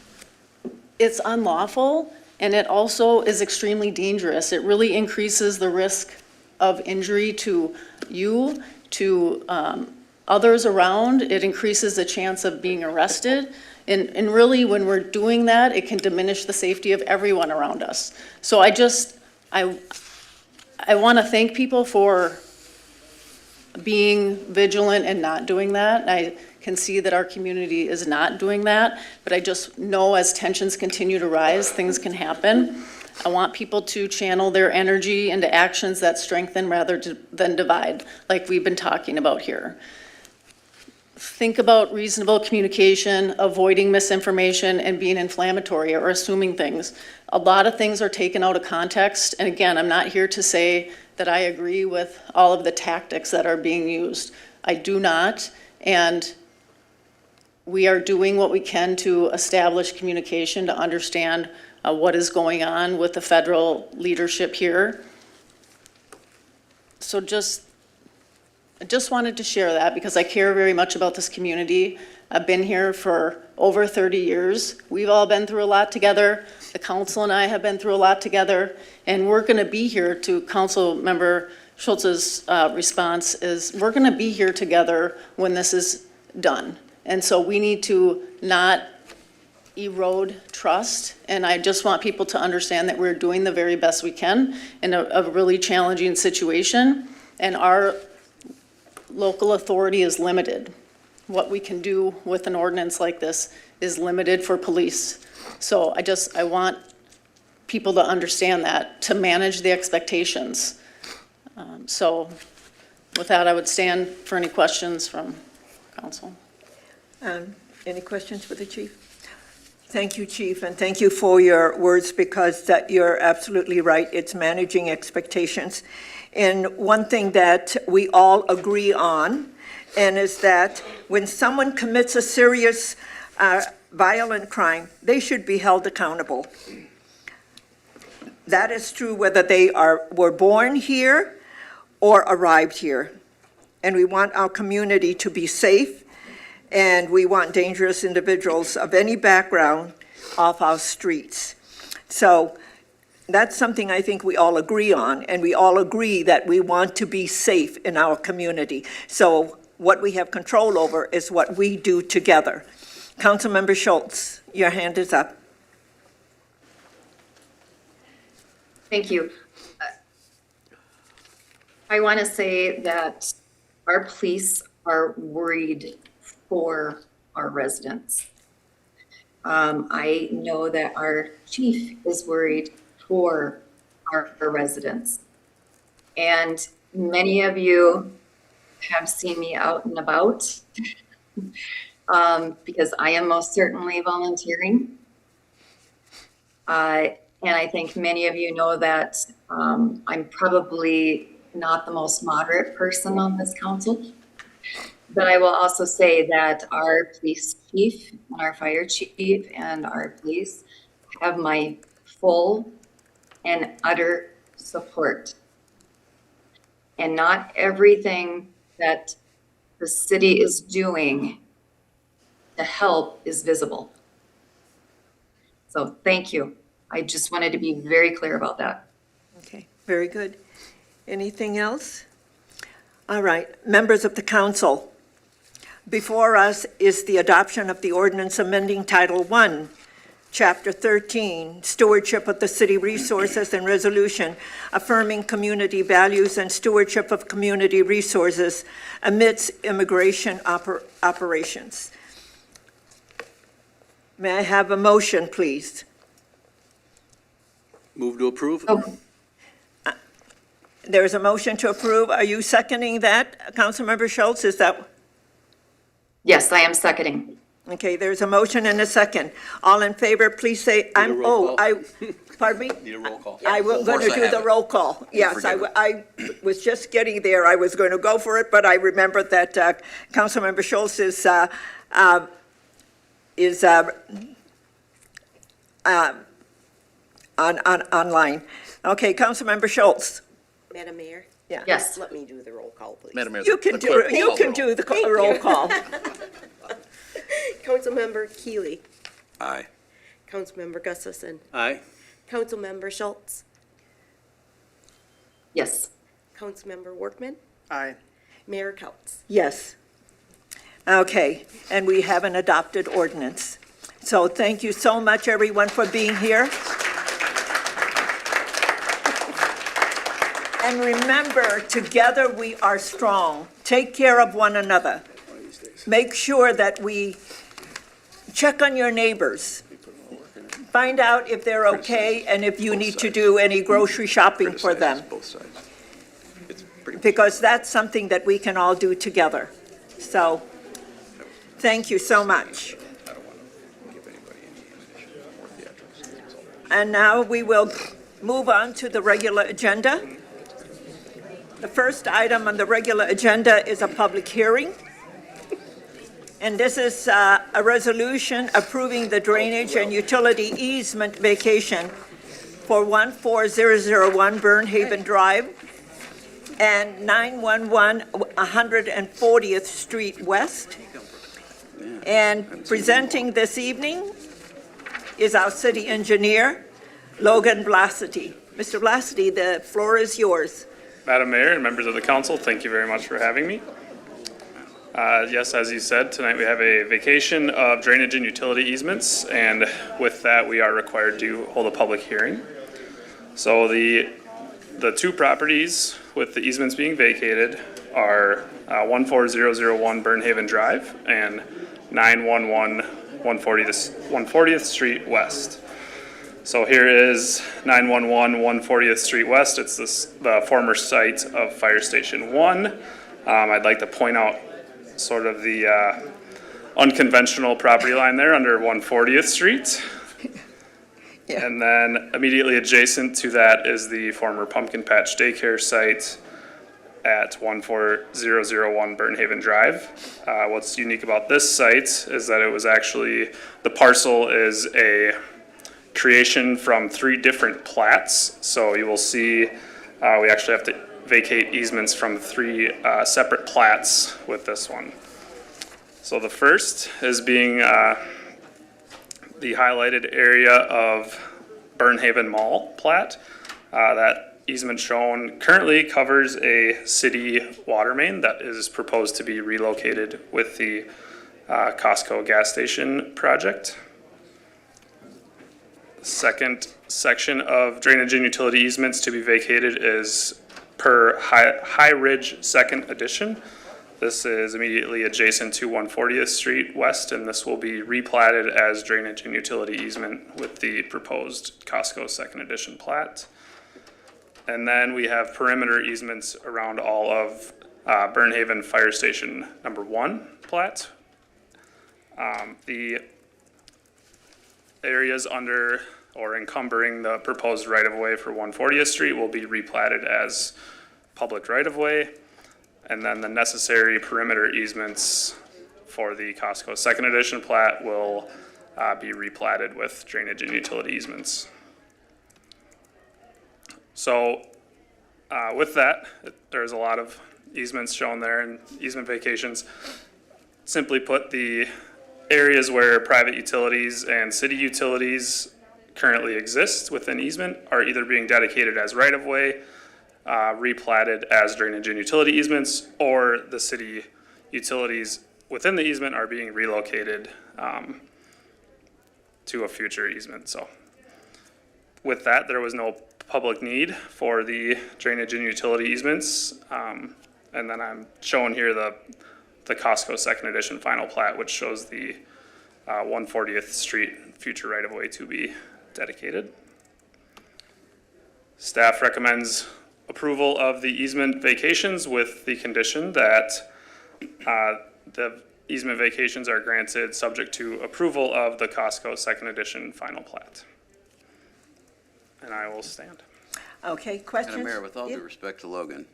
it's unlawful. And it also is extremely dangerous. It really increases the risk of injury to you, to others around. It increases the chance of being arrested. And really, when we're doing that, it can diminish the safety of everyone around us. So I want to thank people for being vigilant and not doing that. I can see that our community is not doing that, but I just know as tensions continue to rise, things can happen. I want people to channel their energy into actions that strengthen rather than divide, like we've been talking about here. Think about reasonable communication, avoiding misinformation, and being inflammatory or assuming things. A lot of things are taken out of context, and again, I'm not here to say that I agree with all of the tactics that are being used. I do not, and we are doing what we can to establish communication to understand what is going on with the federal leadership here. So I just wanted to share that because I care very much about this community. I've been here for over 30 years. We've all been through a lot together. The council and I have been through a lot together, and we're gonna be here. To Council Member Schultz's response is, we're gonna be here together when this is done. And so we need to not erode trust. And I just want people to understand that we're doing the very best we can in a really challenging situation. And our local authority is limited. What we can do with an ordinance like this is limited for police. So I want people to understand that, to manage the expectations. So with that, I would stand for any questions from council. Any questions for the chief? Thank you, Chief, and thank you for your words, because that you're absolutely right. It's managing expectations. And one thing that we all agree on, and is that when someone commits a serious violent crime, they should be held accountable. That is true whether they were born here or arrived here. And we want our community to be safe, and we want dangerous individuals of any background off our streets. So that's something I think we all agree on, and we all agree that we want to be safe in our community. So what we have control over is what we do together. Councilmember Schultz, your hand is up. Thank you. I want to say that our police are worried for our residents. I know that our chief is worried for our residents. And many of you have seen me out and about because I am most certainly volunteering. And I think many of you know that I'm probably not the most moderate person on this council. But I will also say that our police chief and our fire chief and our police have my full and utter support. And not everything that the city is doing to help is visible. So thank you. I just wanted to be very clear about that. Okay, very good. Anything else? All right, members of the council, before us is the adoption of the ordinance amending Title I, Chapter 13, Stewardship of the City Resources, and Resolution affirming community values and stewardship of community resources amidst immigration operations. May I have a motion, please? Move to approve? There's a motion to approve. Are you seconding that, Councilmember Schultz? Is that? Yes, I am seconding. Okay, there's a motion and a second. All in favor, please say, pardon me? Need a roll call. I was going to do the roll call. Yes, I was just getting there. I was going to go for it, but I remembered that Councilmember Schultz is online. Okay, Councilmember Schultz. Madam Mayor? Yeah. Yes. Let me do the roll call, please. Madam Mayor, You can do the roll call. Councilmember Keeley. Aye. Councilmember Gustafson. Aye. Councilmember Schultz. Yes. Councilmember Workman. Aye. Mayor Couts. Yes. Okay, and we have an adopted ordinance. So thank you so much, everyone, for being here. And remember, together we are strong. Take care of one another. Make sure that we check on your neighbors. Find out if they're okay and if you need to do any grocery shopping for them. Both sides. Because that's something that we can all do together. So, thank you so much. And now we will move on to the regular agenda. The first item on the regular agenda is a public hearing. And this is a resolution approving the drainage and utility easement vacation for 14001 Burnhaven Drive and 911 140th Street West. And presenting this evening is our city engineer, Logan Blasity. Mr. Blasity, the floor is yours. Madam Mayor and members of the council, thank you very much for having me. Yes, as you said, tonight we have a vacation of drainage and utility easements, and with that we are required to hold a public hearing. So the two properties with the easements being vacated are 14001 Burnhaven Drive and 911 140th Street West. So here is 911 140th Street West. It's the former site of Fire Station 1. I'd like to point out sort of the unconventional property line there under 140th Street. Yeah. And then immediately adjacent to that is the former Pumpkin Patch Daycare site at 14001 Burnhaven Drive. What's unique about this site is that it was actually, the parcel is a creation from 3 different plats. So you will see we actually have to vacate easements from 3 separate plats with this one. So the first is being the highlighted area of Burnhaven Mall plat. That easement shown currently covers a city water main that is proposed to be relocated with the Costco gas station project. The second section of drainage and utility easements to be vacated is per High Ridge Second Edition. This is immediately adjacent to 140th Street West, and this will be replatted as drainage and utility easement with the proposed Costco Second Edition plat. And then we have perimeter easements around all of Burnhaven Fire Station number 1 plat. The areas under or encumbering the proposed right-of-way for 140th Street will be replatted as public right-of-way. And then the necessary perimeter easements for the Costco Second Edition plat will be replatted with drainage and utility easements. So with that, there's a lot of easements shown there and easement vacations. Simply put, the areas where private utilities and city utilities currently exist within easement are either being dedicated as right-of-way, replatted as drainage and utility easements, or the city utilities within the easement are being relocated to a future easement. So with that, there was no public need for the drainage and utility easements. And then I'm showing here the Costco Second Edition final plat, which shows the 140th Street future right-of-way to be dedicated. Staff recommends approval of the easement vacations with the condition that the easement vacations are granted subject to approval of the Costco Second Edition final plat. And I will stand. Okay, questions? Madam Mayor, with all due respect to Logan,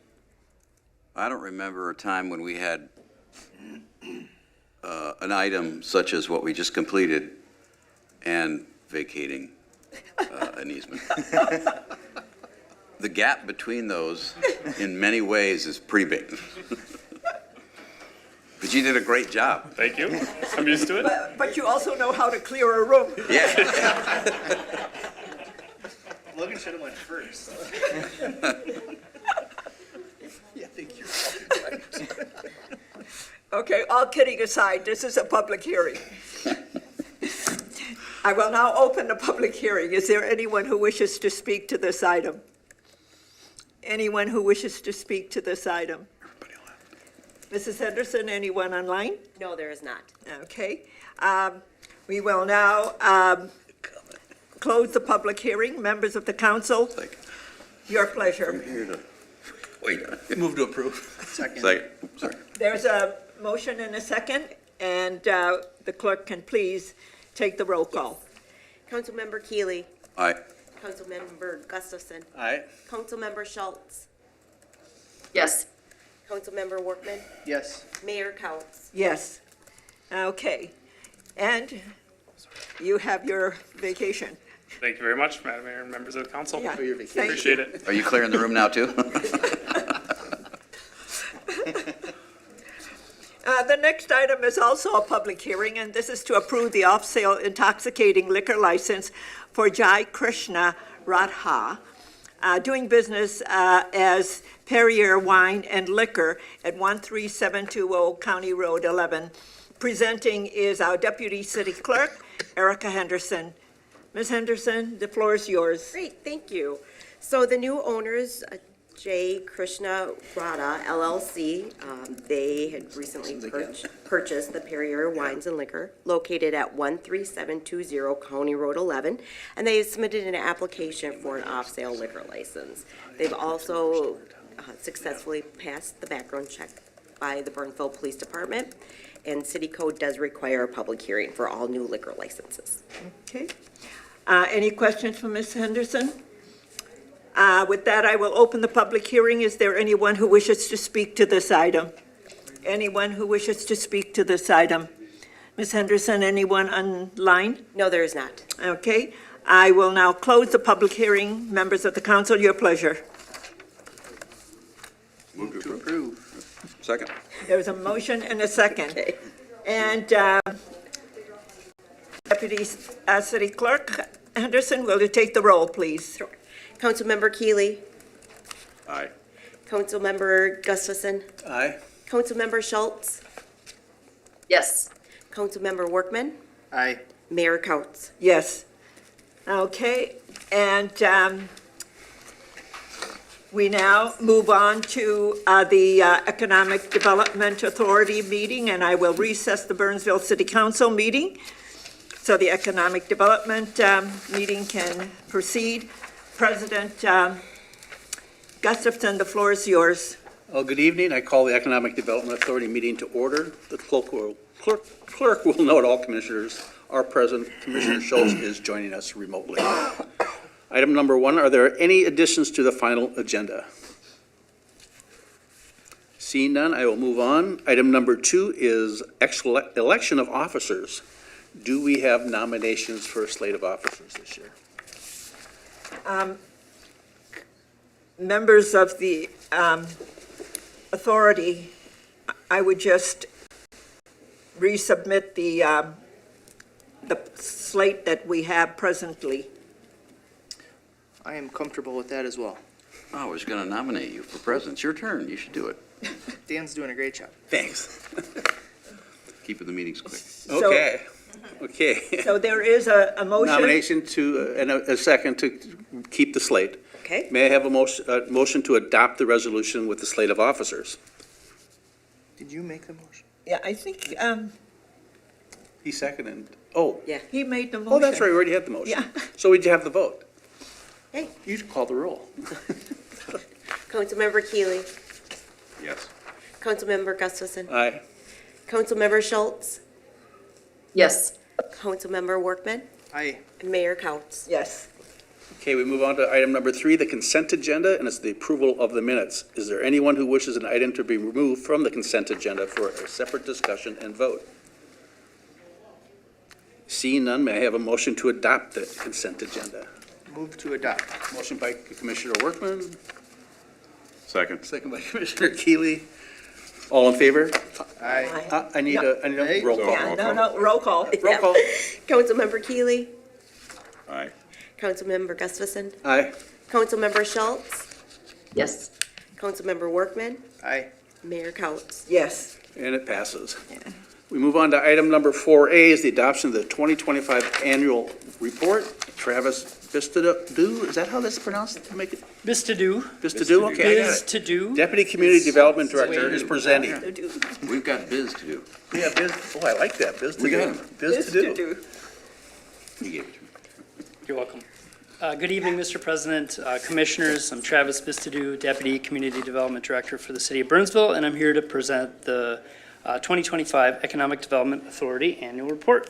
I don't remember a time when we had an item such as what we just completed and vacating an easement. The gap between those, in many ways, is pretty big. But you did a great job. Thank you. I'm used to it. But you also know how to clear a room. Yeah. Logan should have went first. Yeah, thank you. Okay, all kidding aside, this is a public hearing. I will now open the public hearing. Is there anyone who wishes to speak to this item? Anyone who wishes to speak to this item? Mrs. Henderson, anyone online? No, there is not. Okay. We will now close the public hearing. Members of the council, your pleasure. Wait. Move to approve. Second. Sorry. There's a motion and a second, and the clerk can please take the roll call. Councilmember Keeley. Aye. Councilmember Gustafson. Aye. Councilmember Schultz. Yes. Councilmember Workman. Yes. Mayor Counts. Yes. Okay. And you have your vacation. Thank you very much, Madam Mayor and members of the council. Yeah, thank Appreciate you. it. Are you clearing the room now, too? The next item is also a public hearing, and this is to approve the off-sale intoxicating liquor license for Krishna, Radha, doing business as Perrier Wine and Liquor at 13720 County Road 11. Presenting is our Deputy City Clerk, Erica Henderson. Ms. Henderson, the floor is yours. Great, thank you. So the new owners J. Krishna Radha LLC. They had recently purchased the Perrier Wines and Liquor located at 13720 County Road 11, and they submitted an application for an off-sale liquor license. They've also successfully passed the background check by the Burnsville Police Department, and city code does require a public hearing for all new liquor licenses. Okay. Any questions for Ms. Henderson? With that, I will open the public hearing. Is there anyone who wishes to speak to this item? Anyone who wishes to speak to this item? Ms. Henderson, anyone online? No, there is not. Okay. I will now close the public hearing. Members of the council, your pleasure. Move to approve. Second. There's a motion and a second. Okay. And Deputy City Clerk Henderson, will you take the roll, please? Sure. Councilmember Keeley. Aye. Councilmember Gustafson. Aye. Councilmember Schultz. Yes. Councilmember Workman. Aye. Mayor Couts. Yes. Okay, and we now move on to the Economic Development Authority meeting, and I will recess the Burnsville City Council meeting so the Economic Development meeting can proceed. President Gustafson, the floor is yours. Well, good evening. I call the Economic Development Authority meeting to order. The clerk will note all commissioners are present. Commissioner Schultz is joining us remotely. Item number 1, are there any additions to the final agenda? Seeing none, I will move on. Item number 2 is election of officers. Do we have nominations for a slate of officers this year? Members of the authority, I would just resubmit the slate that we have presently. I am comfortable with that as well. I was going to nominate you for president. It's your turn. You should do it. Dan's doing a great job. Thanks. Keeping the meetings quick. Okay. Okay. So there is a motion. Nomination to, and a second to keep the slate. Okay. May I have a motion to adopt the resolution with the slate of officers? Did you make the motion? Yeah, I think He seconded. Oh. Yeah. he made the motion. Oh, that's right. We already had the motion. Yeah. So we have the vote. Hey. You should call the roll. Councilmember Keeley. Yes. Councilmember Gustafson. Aye. Councilmember Schultz. Yes. Councilmember Workman. Aye. And Mayor Couts. Yes. Okay, we move on to item number 3, the consent agenda, and it's the approval of the minutes. Is there anyone who wishes an item to be removed from the consent agenda for a separate discussion and vote? Seeing none, may I have a motion to adopt the consent agenda? Move to adopt. Motion by Commissioner Workman, Second. second by Commissioner Keeley. All in favor? Aye. I need a roll call. Yeah, no, roll call. Roll call. Councilmember Keeley. Aye. Councilmember Gustafson. Aye. Councilmember Schultz. Yes. Councilmember Workman. Aye. Mayor Couts. Yes. And it passes. We move on to item number 4A, is the adoption of the 2025 annual report. Travis Bistadu, is that how that's pronounced? To make it Bistadu. Bistadu? Okay, I got Biz it. to do. Deputy Community Development Director is presenting. We've got biz to do. Yeah, Biz, oh, I like that, Biz to We got do. him. Biz to do. You gave it to me. You're welcome. Good evening, Mr. President, Commissioners. I'm Travis Bistadu, Deputy Community Development Director for the City of Burnsville, and I'm here to present the 2025 Economic Development Authority Annual Report.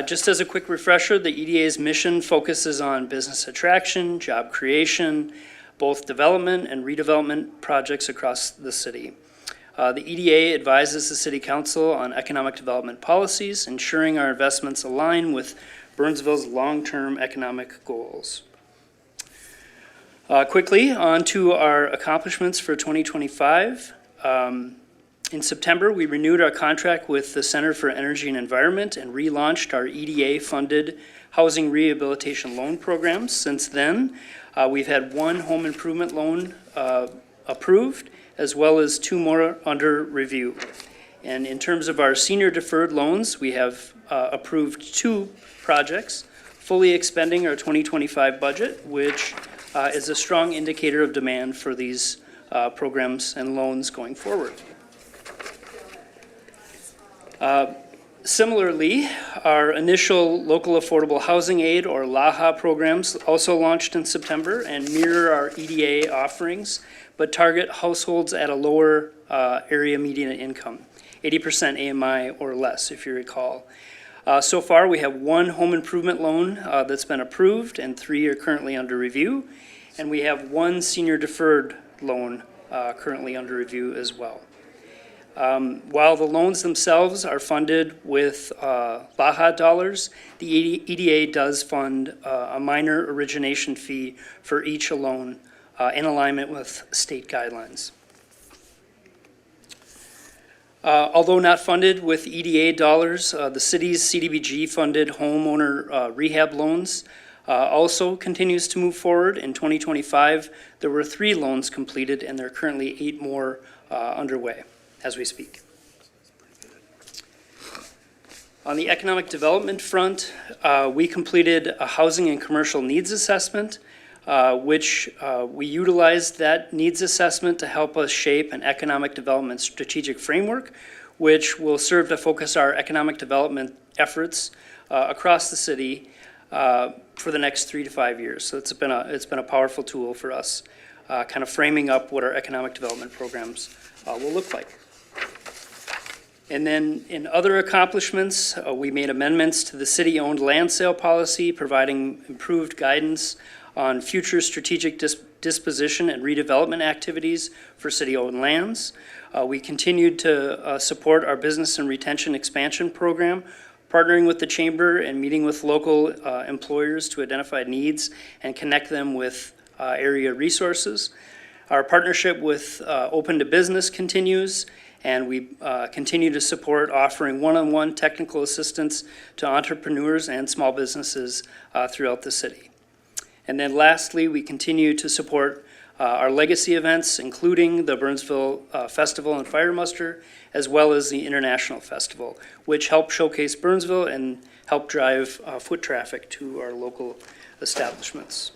Just as a quick refresher, the EDA's mission focuses on business attraction, job creation, both development and redevelopment projects across the city. The EDA advises the City Council on economic development policies, ensuring our investments align with Burnsville's long-term economic goals. Quickly, on to our accomplishments for 2025. In September, we renewed our contract with the Center for Energy and Environment and relaunched our EDA-funded housing rehabilitation loan programs. Since then, we've had one home improvement loan approved, as well as 2 more under review. And in terms of our senior deferred loans, we have approved 2 projects, fully expending our 2025 budget, which is a strong indicator of demand for these programs and loans going forward. Similarly, our initial local affordable housing aid, or LAHA programs, also launched in September and mirror our EDA offerings, but target households at a lower area median income, 80% AMI or less, if you recall. So far, we have one home improvement loan that's been approved and 3 are currently under review, and we have one senior deferred loan currently under review as well. While the loans themselves are funded with LAHA dollars, the EDA does fund a minor origination fee for each loan in alignment with state guidelines. Although not funded with EDA dollars, the city's CDBG-funded homeowner rehab loans also continues to move forward. In 2025, there were 3 loans completed, and there are currently 8 more underway as we speak. On the economic development front, we completed a housing and commercial needs assessment, which we utilized that needs assessment to help us shape an economic development strategic framework, which will serve to focus our economic development efforts across the city for the next 3 to 5 years. So it's been a powerful tool for us, kind of framing up what our economic development programs will look like. And then in other accomplishments, we made amendments to the city-owned land sale policy, providing improved guidance on future strategic disposition and redevelopment activities for city-owned lands. We continued to support our business and retention expansion program, partnering with the chamber and meeting with local employers to identify needs and connect them with area resources. Our partnership with Open to Business continues, and we continue to support offering one-on-one technical assistance to entrepreneurs and small businesses throughout the city. And then lastly, we continue to support our legacy events, including the Burnsville Festival and Fire Muster, as well as the International Festival, which help showcase Burnsville and help drive foot traffic to our local establishments.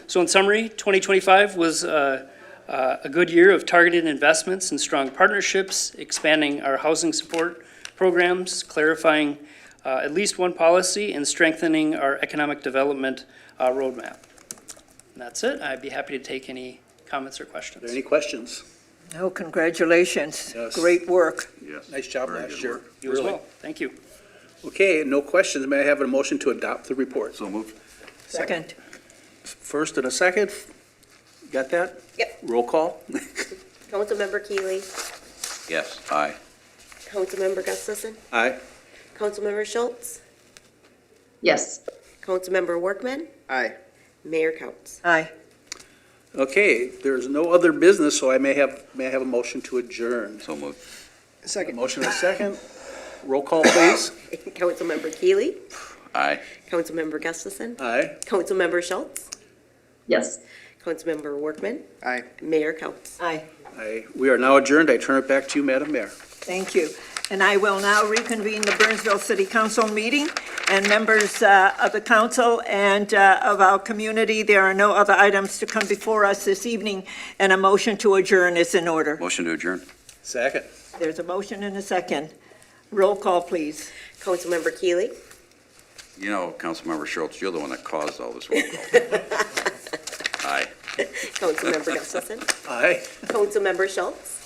So in summary, 2025 was a good year of targeted investments and strong partnerships, expanding our housing support programs, clarifying at least one policy, and strengthening our economic development roadmap. And that's it. I'd be happy to take any comments or questions. Are there any questions? Oh, congratulations. Yes. Great work. Yes. Nice job Very last good year. work. You as well. Thank you. Okay, no questions. May I have a motion to adopt the report? So moved. Second. First and a second. Got that? Yep. Roll call? Councilmember Keeley, Yes, aye. Councilmember Gustafson, Aye. Councilmember Schultz, Yes. Councilmember Workman, Aye. Mayor Counts. Aye. Okay, there's no other business, so may I have a motion to adjourn? So moved. A Second. motion and a second. Roll call, please. Councilmember Keeley, Aye. Councilmember Gustafson, Aye. Councilmember Schultz, Yes. Councilmember Workman, Aye. Mayor Counts. Aye. Aye. We are now adjourned. I turn it back to you, Madam Mayor. Thank you. And I will now reconvene the Burnsville City Council meeting. And members of the council and of our community, there are no other items to come before us this evening, and a motion to adjourn is in order. Motion to adjourn. Second. There's a motion and a second. Roll call, please. Councilmember Keeley, You know, Councilmember Schultz, you're the one that caused all this roll call. Aye. Councilmember Gustafson, Aye. Councilmember Schultz,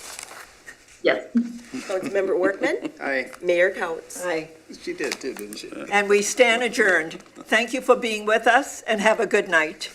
Yes. Councilmember Workman, Aye. Mayor Counts. Aye. She did too, didn't she? And we stand adjourned. Thank you for being with us, and have a good night.